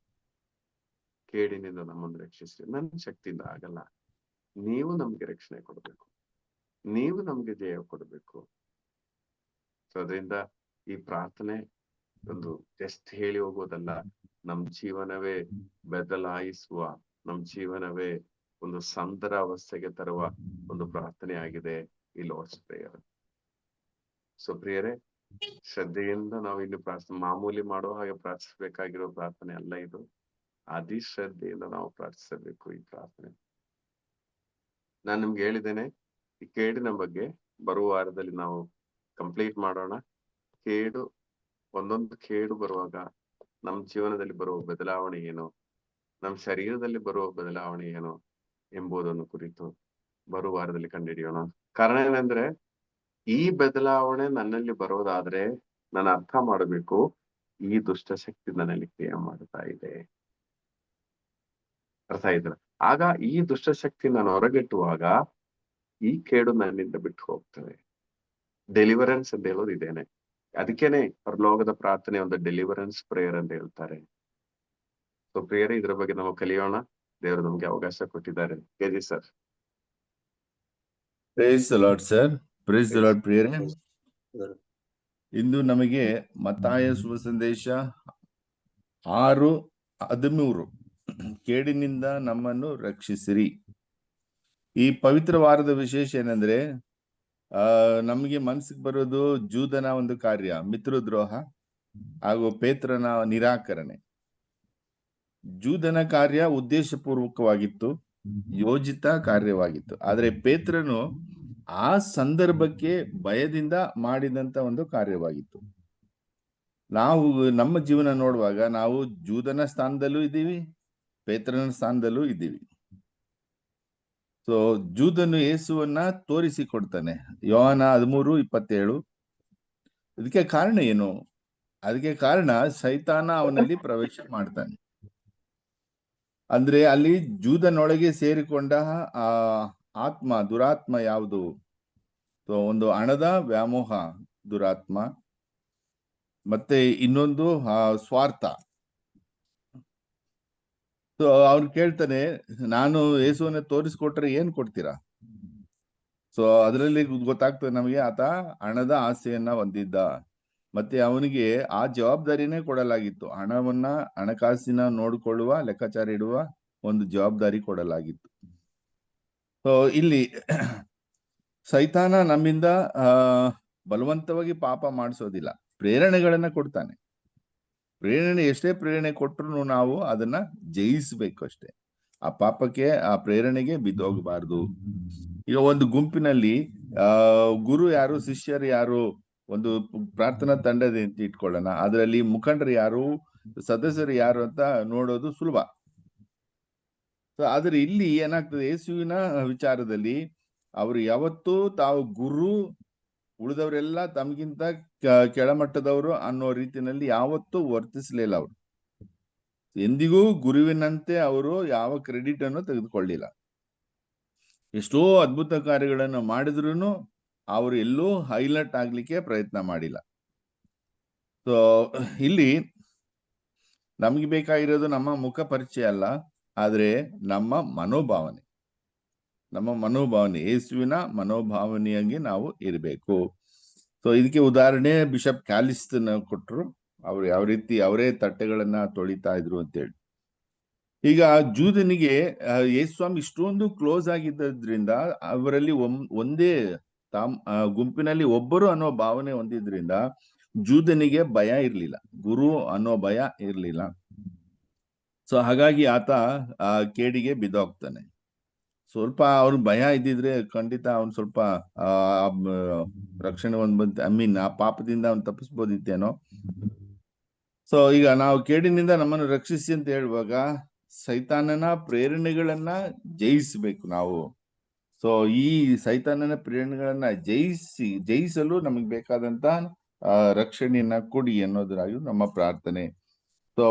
ಕೇಡಿನಿಂದ ನಮ್ಮನ್ನು ರಕ್ಷಿಸಿರಿ. ನನ್ನ ಶಕ್ತಿಯಿಂದ ಆಗಲ್ಲ, ನೀವು ನಮ್ಗೆ ರಕ್ಷಣೆ ಕೊಡಬೇಕು, ನೀವು ನಮ್ಗೆ ಜಯ ಕೊಡಬೇಕು. ಸೊ ಅದರಿಂದ ಈ ಪ್ರಾರ್ಥನೆ ಒಂದು ಜಸ್ಟ್ ಹೇಳಿ ಹೋಗೋದಲ್ಲ, ನಮ್ ಜೀವನವೇ ಬದಲಾಯಿಸುವ, ನಮ್ ಜೀವನವೇ ಒಂದು ಸಂತರ ಅವಸ್ಥೆಗೆ ತರುವ ಒಂದು ಪ್ರಾರ್ಥನೆ ಆಗಿದೆ ಈ ಲಾರ್ಡ್ಸ್ ಪ್ರೇಯರ್. ಸೊ ಪ್ರಿಯರೇ, ಶ್ರದ್ಧೆಯಿಂದ ನಾವು ಇಲ್ಲಿ ಮಾಮೂಲಿ ಮಾಡೋ ಹಾಗೆ ಪ್ರಾರ್ಥಿಸಬೇಕಾಗಿರೋ ಪ್ರಾರ್ಥನೆ ಅಲ್ಲ ಇದು. ಅತಿ ಶ್ರದ್ಧೆಯಿಂದ ನಾವು ಪ್ರಾರ್ಥಿಸಬೇಕು ಈ ಪ್ರಾರ್ಥನೆ. ನಾನು ನಿಮ್ಗೆ ಹೇಳಿದ್ದೇನೆ, ಈ ಕೇಡಿನ ಬಗ್ಗೆ ಬರುವ ವಾರದಲ್ಲಿ ನಾವು ಕಂಪ್ಲೀಟ್ ಮಾಡೋಣ. ಒಂದೊಂದು ಕೇಡು ಬರುವಾಗ ನಮ್ಮ ಜೀವನದಲ್ಲಿ ಬರುವ ಬದಲಾವಣೆ ಏನು, ನಮ್ಮ ಶರೀರದಲ್ಲಿ ಬರುವ ಬದಲಾವಣೆ ಏನು ಎಂಬುದನ್ನು ಕುರಿತು ಬರುವ ವಾರದಲ್ಲಿ ಕಂಡುಹಿಡಿಯೋಣ. ಕಾರಣ ಏನಂದ್ರೆ, ಈ ಬದಲಾವಣೆ ನನ್ನಲ್ಲಿ ಬರೋದಾದ್ರೆ ನಾನು ಅರ್ಥ ಮಾಡಬೇಕು, ಈ ದುಷ್ಟಶಕ್ತಿ ನನ್ನಲ್ಲಿ ಕ್ರಿಯೆ ಮಾಡ್ತಾ ಇದೆ. ಅರ್ಥ ಆಯ್ತಲ್ಲ? ಆಗ ಈ ದುಷ್ಟಶಕ್ತಿ ನಾನು ಹೊರಗೆಟ್ಟುವಾಗ ಈ ಕೇಡು ನನ್ನಿಂದ ಬಿಟ್ಟು ಹೋಗ್ತದೆ. ಡೆಲಿವರೆನ್ಸ್ ಅಂತ ಹೇಳೋದು ಇದೇನೆ. ಅದಕ್ಕೇನೆ ಪರಲೋಕದ ಪ್ರಾರ್ಥನೆ ಒಂದು ಡೆಲಿವರೆನ್ಸ್ ಪ್ರೇಯರ್ ಅಂತ ಹೇಳ್ತಾರೆ. ಸೊ ಪ್ರೇಯರ್, ಇದ್ರ ಬಗ್ಗೆ ನಾವು ಕಲಿಯೋಣ. ದೇವರು ನಮ್ಗೆ ಅವಕಾಶ ಕೊಟ್ಟಿದ್ದಾರೆ. ಕೆಜಿ sir. Praise the lord sir. Praise the lord ಪ್ರಿಯರೇ. ಇಂದು ನಮಗೆ ಮತ್ತಾಯ ಶುಭ ಸಂದೇಶ 6:13 ಕೇಡಿನಿಂದ ನಮ್ಮನ್ನು ರಕ್ಷಿಸಿರಿ. ಈ ಪವಿತ್ರ ವಾರದ ವಿಶೇಷ ಏನಂದ್ರೆ ನಮಗೆ ಮನಸ್ಸಿಗೆ ಬರೋದು ಜೂದನ ಒಂದು ಕಾರ್ಯ, ಮಿತ್ರದ್ರೋಹ ಹಾಗೂ ಪೇತ್ರನ ನಿರಾಕರಣೆ. ಜೂದನ ಕಾರ್ಯ ಉದ್ದೇಶಪೂರ್ವಕವಾಗಿತ್ತು, ಯೋಜಿತ ಕಾರ್ಯವಾಗಿತ್ತು. ಆದ್ರೆ ಪೇತ್ರನು ಆ ಸಂದರ್ಭಕ್ಕೆ ಭಯದಿಂದ ಮಾಡಿದಂತ ಒಂದು ಕಾರ್ಯವಾಗಿತ್ತು. ನಾವು ನಮ್ಮ ಜೀವನ ನೋಡುವಾಗ ನಾವು ಜೂದನ ಸ್ಥಾನದಲ್ಲೂ ಇದ್ದೀವಿ, ಪೇತ್ರನ ಸ್ಥಾನದಲ್ಲೂ ಇದ್ದೀವಿ. ಸೊ ಜೂದನು ಯೇಸುವನ್ನ ತೋರಿಸಿಕೊಡ್ತಾನೆ, ಯೋಹಾನ 13:27. ಇದಕ್ಕೆ ಕಾರಣ ಏನು? ಅದಕ್ಕೆ ಕಾರಣ ಸೈತಾನ ಅವನಲ್ಲಿ ಪ್ರವೇಶ ಮಾಡ್ತಾನೆ. ಅಂದ್ರೆ ಅಲ್ಲಿ ಜೂದನೊಳಗೆ ಸೇರಿಕೊಂಡ ಆ ಆತ್ಮ, ದುರಾತ್ಮ ಯಾವುದು? ಒಂದು ಹಣದ ವ್ಯಾಮೋಹ ದುರಾತ್ಮ, ಮತ್ತೆ ಇನ್ನೊಂದು ಸ್ವಾರ್ಥ. ಸೊ ಅವ್ನು ಕೇಳ್ತಾನೆ, ನಾನು ಯೇಸುವನ್ನ ತೋರಿಸ್ಕೊಟ್ರೆ ಏನ್ ಕೊಡ್ತೀರಾ? ಸೊ ಅದರಲ್ಲಿ ಗೊತ್ತಾಗ್ತದೆ ನಮಗೆ ಆತ ಹಣದ ಆಸೆಯನ್ನ ಹೊಂದಿದ್ದ. ಮತ್ತೆ ಅವನಿಗೆ ಆ ಜವಾಬ್ದಾರಿನೇ ಕೊಡಲಾಗಿತ್ತು. ಹಣವನ್ನ, ಹಣಕಾಸಿನ ನೋಡ್ಕೊಳ್ಳುವ, ಲೆಕ್ಕಾಚಾರ ಇಡುವ ಒಂದು ಜವಾಬ್ದಾರಿ ಕೊಡಲಾಗಿತ್ತು. ಸೊ ಇಲ್ಲಿ ಸೈತಾನ ನಮ್ಮಿಂದ ಬಲವಂತವಾಗಿ ಪಾಪ ಮಾಡಿಸೋದಿಲ್ಲ, ಪ್ರೇರಣೆಗಳನ್ನ ಕೊಡ್ತಾನೆ. ಪ್ರೇರಣೆ ಎಷ್ಟೇ ಪ್ರೇರಣೆ ಕೊಟ್ಟರು ನಾವು ಅದನ್ನ ಜಯಿಸ್ಬೇಕು ಅಷ್ಟೇ. ಆ ಪಾಪಕ್ಕೆ, ಆ ಪ್ರೇರಣೆಗೆ ಬಿದ್ದೋಗಬಾರ್ದು. ಈಗ ಒಂದು ಗುಂಪಿನಲ್ಲಿ ಗುರು ಯಾರು, ಶಿಷ್ಯರು ಯಾರು, ಒಂದು ಪ್ರಾರ್ಥನಾ ತಂಡದ ಇಟ್ಕೊಳ್ಳೋಣ, ಅದರಲ್ಲಿ ಮುಖಂಡರು ಯಾರು, ಸದಸ್ಯರು ಯಾರು ಅಂತ ನೋಡೋದು ಸುಲಭ. ಆದ್ರೆ ಇಲ್ಲಿ ಏನಾಗ್ತದೆ, ಯೇಸುವಿನ ವಿಚಾರದಲ್ಲಿ ಅವರು ಯಾವತ್ತೂ ತಾವು ಗುರು, ಉಳಿದವರೆಲ್ಲ ತಮಗಿಂತ ಕೆಳಮಟ್ಟದವರು ಅನ್ನೋ ರೀತಿಯಲ್ಲಿ ಯಾವತ್ತೂ ವರ್ತಿಸಲಿಲ್ಲ. ಅವರು ಎಂದಿಗೂ ಗುರುವಿನಂತೆ ಅವರು ಯಾವ ಕ್ರೆಡಿಟ್ ಅನ್ನು ತೆಗೆದುಕೊಳ್ಳಿಲ್ಲ. ಎಷ್ಟೋ ಅದ್ಭುತ ಕಾರ್ಯಗಳನ್ನು ಮಾಡಿದ್ರು ಅವರು ಎಲ್ಲೂ ಹೈಲೈಟ್ ಆಗ್ಲಿಕ್ಕೆ ಪ್ರಯತ್ನ ಮಾಡಿಲ್ಲ. ಸೊ ಇಲ್ಲಿ ನಮ್ಗೆ ಬೇಕಾಗಿರೋದು ನಮ್ಮ ಮುಖ ಪರಿಚಯ ಅಲ್ಲ, ಆದ್ರೆ ನಮ್ಮ ಮನೋಭಾವನೆ. ನಮ್ಮ ಮನೋಭಾವನೆ, ಯೇಸುವಿನ ಮನೋಭಾವನೆಯಾಗಿ ನಾವು ಇರಬೇಕು. ಸೊ ಇದಕ್ಕೆ ಉದಾಹರಣೆ ಬಿಷಪ್ ಕ್ಯಾಲಿಸ್ಟನ್ ಕೊಟ್ರು. ಅವ್ರು ಯಾವ ರೀತಿ ಅವರೇ ತಟ್ಟೆಗಳನ್ನ ತೊಳಿತಾ ಇದ್ರು ಅಂತೇಳಿ. ಈಗ ಜೂದನಿಗೆ ಯೇಸುಸ್ವಾಮಿ ಇಷ್ಟೊಂದು ಕ್ಲೋಸ್ ಆಗಿದ್ದರಿಂದ, ಅವರಲ್ಲಿ ಒಂದೇ ಗುಂಪಿನಲ್ಲಿ ಒಬ್ಬರು ಅನ್ನೋ ಭಾವನೆ ಹೊಂದಿದ್ರಿಂದ ಜೂದನಿಗೆ ಭಯ ಇರ್ಲಿಲ್ಲ, ಗುರು ಅನ್ನೋ ಭಯ ಇರ್ಲಿಲ್ಲ. ಸೊ ಹಾಗಾಗಿ ಆತ ಕೇಡಿಗೆ ಬಿದ್ದೋಗ್ತಾನೆ. ಸ್ವಲ್ಪ ಅವ್ರ ಭಯ ಇದ್ದಿದ್ರೆ ಖಂಡಿತ ಅವ್ನು ಸ್ವಲ್ಪ ರಕ್ಷಣೆ ಆ ಪಾಪದಿಂದ ಅವ್ನು ತಪ್ಪಿಸ್ಬೋದಿತ್ತೇನೋ. ಸೊ ಈಗ ನಾವು ಕೇಡಿನಿಂದ ನಮ್ಮನ್ನು ರಕ್ಷಿಸಿ ಅಂತ ಹೇಳುವಾಗ ಸೈತಾನನ ಪ್ರೇರಣೆಗಳನ್ನ ಜಯಿಸ್ಬೇಕು ನಾವು. ಸೊ ಈ ಸೈತಾನನ ಪ್ರೇರಣೆಗಳನ್ನ ಜಯಿಸಲು ನಮಗೆ ಬೇಕಾದಂತ ರಕ್ಷಣೆಯನ್ನ ಕೊಡಿ ಅನ್ನೋದ್ರಾಗಿ ನಮ್ಮ ಪ್ರಾರ್ಥನೆ. ಸೊ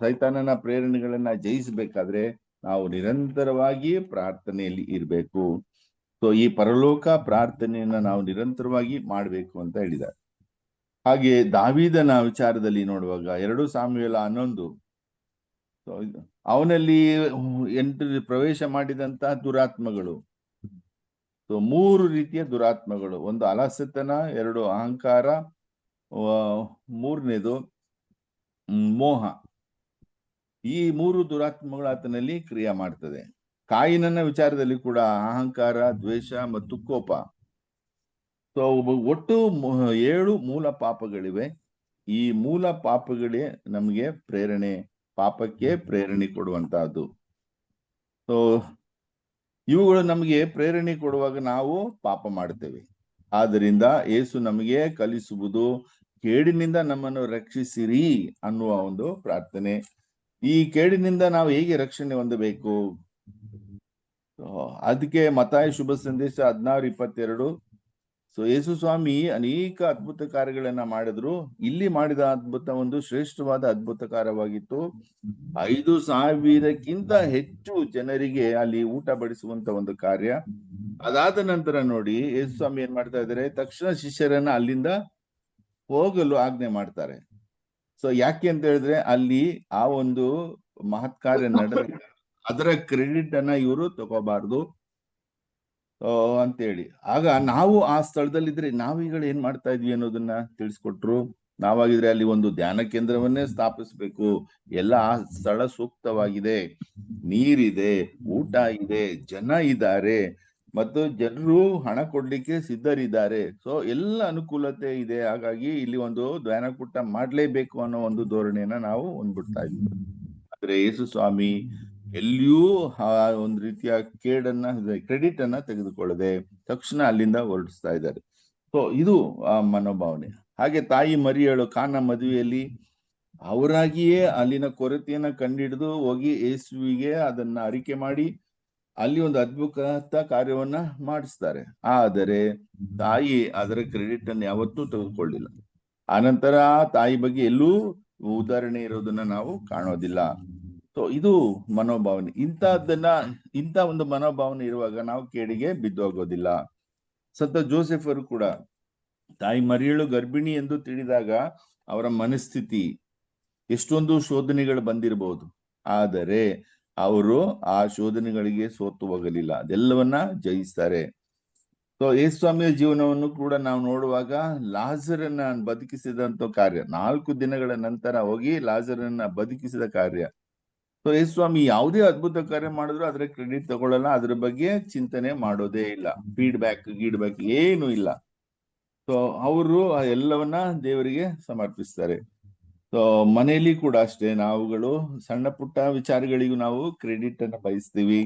ಸೈತಾನನ ಪ್ರೇರಣೆಗಳನ್ನ ಜಯಿಸಬೇಕಾದ್ರೆ ನಾವು ನಿರಂತರವಾಗಿ ಪ್ರಾರ್ಥನೆಯಲ್ಲಿ ಇರಬೇಕು. ಸೊ ಈ ಪರಲೋಕ ಪ್ರಾರ್ಥನೆಯನ್ನ ನಾವು ನಿರಂತರವಾಗಿ ಮಾಡಬೇಕು ಅಂತ ಹೇಳಿದ್ದಾರೆ. ಹಾಗೆ ದಾವೀದನ ವಿಚಾರದಲ್ಲಿ ನೋಡುವಾಗ 2 ಸಾಮುವೇಲ 11, ಅವನಲ್ಲಿ ಪ್ರವೇಶ ಮಾಡಿದಂತ ದುರಾತ್ಮಗಳು, 3 ರೀತಿಯ ದುರಾತ್ಮಗಳು. ಒಂದು ಅಲಸತನ, 2 ಅಹಂಕಾರ, 3ನೇದು ಮೋಹ. ಈ 3 ದುರಾತ್ಮಗಳು ಆತನಲ್ಲಿ ಕ್ರಿಯೆ ಮಾಡ್ತದೆ. ಕಾಯಿನನ ವಿಚಾರದಲ್ಲಿ ಕೂಡ ಅಹಂಕಾರ, ದ್ವೇಷ ಮತ್ತು ಕೋಪ. ಸೊ ಒಟ್ಟು 7 ಮೂಲ ಪಾಪಗಳಿವೆ. ಈ ಮೂಲ ಪಾಪಗಳೇ ನಮಗೆ ಪಾಪಕ್ಕೆ ಪ್ರೇರಣೆ ಕೊಡುವಂತಹದ್ದು. ಸೊ ಇವುಗಳು ನಮಗೆ ಪ್ರೇರಣೆ ಕೊಡುವಾಗ ನಾವು ಪಾಪ ಮಾಡ್ತೇವೆ. ಆದ್ದರಿಂದ ಯೇಸು ನಮಗೆ ಕಲಿಸುವುದು ಕೇಡಿನಿಂದ ನಮ್ಮನ್ನು ರಕ್ಷಿಸಿರಿ ಅನ್ನುವ ಒಂದು ಪ್ರಾರ್ಥನೆ. ಈ ಕೇಡಿನಿಂದ ನಾವು ಹೇಗೆ ರಕ್ಷಣೆ ಹೊಂದಬೇಕು? ಅದಕ್ಕೆ ಮತ್ತಾಯ ಶುಭ ಸಂದೇಶ 16:22. ಸೊ ಯೇಸು ಸ್ವಾಮಿ ಅನೇಕ ಅದ್ಭುತ ಕಾರ್ಯಗಳನ್ನ ಮಾಡಿದ್ರು. ಇಲ್ಲಿ ಮಾಡಿದ ಅದ್ಭುತ ಒಂದು ಶ್ರೇಷ್ಠವಾದ ಅದ್ಭುತ ಕಾರ್ಯವಾಗಿತ್ತು. 5,000ಕ್ಕಿಂತ ಹೆಚ್ಚು ಜನರಿಗೆ ಅಲ್ಲಿ ಊಟ ಬಡಿಸುವಂತ ಒಂದು ಕಾರ್ಯ. ಅದಾದ ನಂತರ ನೋಡಿ ಯೇಸು ಸ್ವಾಮಿ ಏನ್ ಮಾಡ್ತಾ ಇದ್ದಾರೆ, ತಕ್ಷಣ ಶಿಷ್ಯರನ್ನ ಅಲ್ಲಿಂದ ಹೋಗಲು ಆಜ್ಞೆ ಮಾಡ್ತಾರೆ. ಸೊ ಯಾಕೆ ಅಂತ ಹೇಳಿದ್ರೆ ಅಲ್ಲಿ ಆ ಒಂದು ಮಹತ್ ಕಾರ್ಯ ನಡೆದ ಅದರ ಕ್ರೆಡಿಟ್ ಅನ್ನ ಇವರು ತಗೋಬಾರ್ದು ಅಂತೇಳಿ. ಆಗ ನಾವು ಆ ಸ್ಥಳದಲ್ಲಿದ್ರೆ ನಾವೀಗ ಏನ್ ಮಾಡ್ತಾ ಇದ್ವಿ ಅನ್ನೋದನ್ನ ತಿಳಿಸ್ಕೊಟ್ರು. ನಾವಾಗಿದ್ರೆ ಅಲ್ಲಿ ಒಂದು ಧ್ಯಾನ ಕೇಂದ್ರವನ್ನೇ ಸ್ಥಾಪಿಸ್ಬೇಕು, ಎಲ್ಲ ಆ ಸ್ಥಳ ಸೂಕ್ತವಾಗಿದೆ, ನೀರಿದೆ, ಊಟ ಇದೆ, ಜನ ಇದ್ದಾರೆ, ಮತ್ತು ಜನರು ಹಣ ಕೊಡ್ಲಿಕ್ಕೆ ಸಿದ್ಧರಿದ್ದಾರೆ. ಸೊ ಎಲ್ಲ ಅನುಕೂಲತೆ ಇದೆ. ಹಾಗಾಗಿ ಇಲ್ಲಿ ಒಂದು ಧ್ಯಾನಕೂಟ ಮಾಡ್ಲೇಬೇಕು ಅನ್ನೋ ಒಂದು ಧೋರಣೆಯನ್ನ ನಾವು ಹೊಂದ್ಬಿಡ್ತಾ ಇದ್ವಿ. ಆದ್ರೆ ಯೇಸು ಸ್ವಾಮಿ ಎಲ್ಲಿಯೂ ಒಂದು ರೀತಿಯ ಕ್ರೆಡಿಟ್ ಅನ್ನ ತೆಗೆದುಕೊಳ್ಳದೆ ತಕ್ಷಣ ಅಲ್ಲಿಂದ ಹೊರಡಿಸ್ತಾ ಇದ್ದಾರೆ. ಸೊ ಇದು ಆ ಮನೋಭಾವನೆ. ಹಾಗೆ ತಾಯಿ ಮರಿಯಳು ಕಾನ ಮದುವೆಯಲ್ಲಿ ಅವರಾಗಿಯೇ ಅಲ್ಲಿನ ಕೊರತೆಯನ್ನ ಕಂಡಿಡಿದು ಹೋಗಿ ಯೇಸುವಿಗೆ ಅದನ್ನ ಅರಿಕೆ ಮಾಡಿ ಅಲ್ಲಿ ಒಂದು ಅದ್ಭುತ ಕಾರ್ಯವನ್ನ ಮಾಡಿಸ್ತಾರೆ. ಆದರೆ ತಾಯಿ ಅದರ ಕ್ರೆಡಿಟ್ ಅನ್ನು ಯಾವತ್ತೂ ತೆಗೆದುಕೊಳ್ಳಿಲ್ಲ. ಆನಂತರ ತಾಯಿ ಬಗ್ಗೆ ಎಲ್ಲೂ ಉದಾಹರಣೆ ಇರೋದನ್ನ ನಾವು ಕಾಣೋದಿಲ್ಲ. ಸೊ ಇದು ಮನೋಭಾವನೆ. ಇಂಥ ಒಂದು ಮನೋಭಾವನೆ ಇರುವಾಗ ನಾವು ಕೇಡಿಗೆ ಬಿದ್ದೋಗೋದಿಲ್ಲ. ಸಂತ ಜೋಸೆಫರು ಕೂಡ ತಾಯಿ ಮರಿಯಳು ಗರ್ಭಿಣಿ ಎಂದು ತಿಳಿದಾಗ ಅವರ ಮನಸ್ಥಿತಿ ಎಷ್ಟೊಂದು ಶೋಧನೆಗಳು ಬಂದಿರಬಹುದು, ಆದರೆ ಅವರು ಆ ಶೋಧನೆಗಳಿಗೆ ಸೋತು ಹೋಗಲಿಲ್ಲ, ಅದೆಲ್ಲವನ್ನ ಜಯಿಸ್ತಾರೆ. ಸೊ ಯೇಸುಸ್ವಾಮಿಯ ಜೀವನವನ್ನು ಕೂಡ ನಾವು ನೋಡುವಾಗ ಲಾಜರನ್ನ ಬದುಕಿಸಿದಂತ ಕಾರ್ಯ, 4 ದಿನಗಳ ನಂತರ ಹೋಗಿ ಲಾಜರನ್ನ ಬದುಕಿಸಿದ ಕಾರ್ಯ. ಸೊ ಯೇಸುಸ್ವಾಮಿ ಯಾವುದೇ ಅದ್ಭುತ ಕಾರ್ಯ ಮಾಡಿದ್ರು ಅದರ ಕ್ರೆಡಿಟ್ ತಗೊಳ್ಳಲ್ಲ, ಅದ್ರ ಬಗ್ಗೆ ಚಿಂತನೆ ಮಾಡೋದೇ ಇಲ್ಲ, ಫೀಡ್ಬ್ಯಾಕ್ ಏನು ಇಲ್ಲ. ಸೊ ಅವರು ಎಲ್ಲವನ್ನ ದೇವರಿಗೆ ಸಮರ್ಪಿಸ್ತಾರೆ. ಸೊ ಮನೆಯಲ್ಲಿ ಕೂಡ ಅಷ್ಟೇ, ನಾವುಗಳು ಸಣ್ಣ ಪುಟ್ಟ ವಿಚಾರಗಳಿಗೂ ನಾವು ಕ್ರೆಡಿಟ್ ಅನ್ನ ಬಯಸ್ತೀವಿ.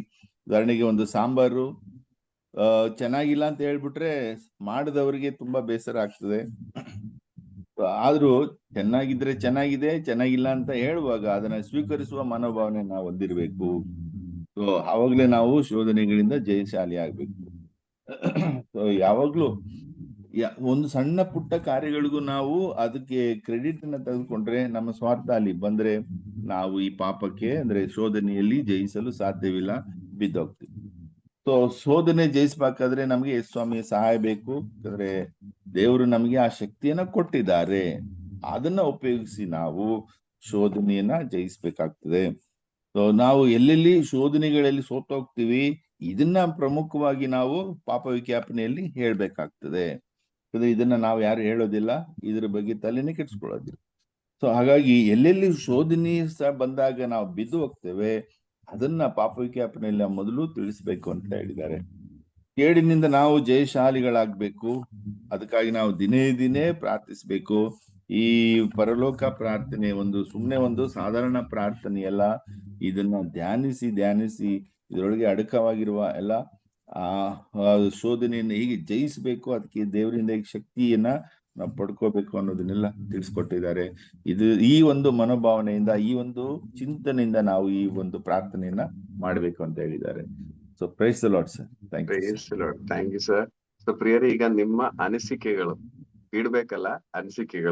ಉದಾಹರಣೆಗೆ ಒಂದು ಸಾಂಬಾರು ಚೆನ್ನಾಗಿಲ್ಲ ಅಂತ ಹೇಳ್ಬಿಟ್ರೆ ಮಾಡಿದವರಿಗೆ ತುಂಬಾ ಬೇಸರ ಆಗ್ತದೆ. ಆದ್ರೂ ಚೆನ್ನಾಗಿದ್ರೆ ಚೆನ್ನಾಗಿದೆ, ಚೆನ್ನಾಗಿಲ್ಲ ಅಂತ ಹೇಳುವಾಗ ಅದನ್ನ ಸ್ವೀಕರಿಸುವ ಮನೋಭಾವನೆ ನಾವು ಹೊಂದಿರ್ಬೇಕು. ಸೊ ಆವಾಗ್ಲೇ ನಾವು ಶೋಧನೆಗಳಿಂದ ಜಯಶಾಲಿ ಆಗ್ಬೇಕು. ಸೊ ಯಾವಾಗ್ಲೂ ಒಂದು ಸಣ್ಣ ಪುಟ್ಟ ಕಾರ್ಯಗಳಿಗೂ ನಾವು ಅದಕ್ಕೆ ಕ್ರೆಡಿಟ್ ಅನ್ನ ತೆಗೆದುಕೊಂಡ್ರೆ ನಮ್ಮ ಸ್ವಾರ್ಥ ಅಲ್ಲಿ ಬಂದ್ರೆ ನಾವು ಈ ಪಾಪಕ್ಕೆ ಅಂದ್ರೆ ಶೋಧನೆಯಲ್ಲಿ ಜಯಿಸಲು ಸಾಧ್ಯವಿಲ್ಲ, ಬಿದ್ದೋಗ್ತೀವಿ. ಸೊ ಶೋಧನೆ ಜಯಿಸ್ಬೇಕಾದ್ರೆ ನಮ್ಗೆ ಯೇಸು ಸ್ವಾಮಿಯ ಸಹಾಯ ಬೇಕು. ಅಂದ್ರೆ ದೇವರು ನಮಗೆ ಆ ಶಕ್ತಿಯನ್ನ ಕೊಟ್ಟಿದ್ದಾರೆ, ಅದನ್ನ ಉಪಯೋಗಿಸಿ ನಾವು ಶೋಧನೆಯನ್ನ ಜಯಿಸ್ಬೇಕಾಗ್ತದೆ. ಸೊ ನಾವು ಎಲ್ಲೆಲ್ಲಿ ಶೋಧನೆಗಳಲ್ಲಿ ಸೋತೋಗ್ತೀವಿ, ಇದನ್ನ ಪ್ರಮುಖವಾಗಿ ನಾವು ಪಾಪ ವಿಜ್ಞಾಪನೆಯಲ್ಲಿ ಹೇಳ್ಬೇಕಾಗ್ತದೆ. ಇದನ್ನ ನಾವು ಯಾರು ಹೇಳೋದಿಲ್ಲ, ಇದ್ರ ಬಗ್ಗೆ ತಲೆನೇ ಕೆಡ್ಸ್ಕೊಳ್ಳೋದಿಲ್ಲ. ಸೊ ಹಾಗಾಗಿ ಎಲ್ಲೆಲ್ಲಿ ಶೋಧನೆ ಬಂದಾಗ ನಾವು ಬಿದ್ದು ಹೋಗ್ತೇವೆ, ಅದನ್ನ ಪಾಪ ವಿಜ್ಞಾಪನೆಯಲ್ಲಿ ಮೊದಲು ತಿಳಿಸ್ಬೇಕು ಅಂತ ಹೇಳಿದ್ದಾರೆ. ಕೇಡಿನಿಂದ ನಾವು ಜಯಶಾಲಿಗಳಾಗ್ಬೇಕು. ಅದಕ್ಕಾಗಿ ನಾವು ದಿನೇ ಪ್ರಾರ್ಥಿಸ್ಬೇಕು. ಈ ಪರಲೋಕ ಪ್ರಾರ್ಥನೆ ಸುಮ್ಮನೆ ಒಂದು ಸಾಧಾರಣ ಪ್ರಾರ್ಥನೆಯಲ್ಲ. ಇದನ್ನ ಧ್ಯಾನಿಸಿ ಇದರೊಳಗೆ ಅಡಕವಾಗಿರುವ ಎಲ್ಲ ಶೋಧನೆಯನ್ನು ಹೇಗೆ ಜಯಿಸ್ಬೇಕು, ಅದಕ್ಕೆ ದೇವರಿಂದ ಶಕ್ತಿಯನ್ನ ನಾವು ಪಡ್ಕೋಬೇಕು ಅನ್ನೋದನ್ನೆಲ್ಲ ತಿಳಿಸ್ಕೊಟ್ಟಿದ್ದಾರೆ. ಈ ಒಂದು ಮನೋಭಾವನೆಯಿಂದ, ಈ ಒಂದು ಚಿಂತನೆಯಿಂದ ನಾವು ಈ ಒಂದು ಪ್ರಾರ್ಥನೆಯನ್ನ ಮಾಡ್ಬೇಕು ಅಂತ ಹೇಳಿದ್ದಾರೆ. So praise the lord sir. Thank you sir. So ಪ್ರಿಯರೇ, ಈಗ ನಿಮ್ಮ ಅನಿಸಿಕೆಗಳು, ಫೀಡ್ಬ್ಯಾಕ್ ಅಲ್ಲ, ಅನಿಸಿಕೆಗಳು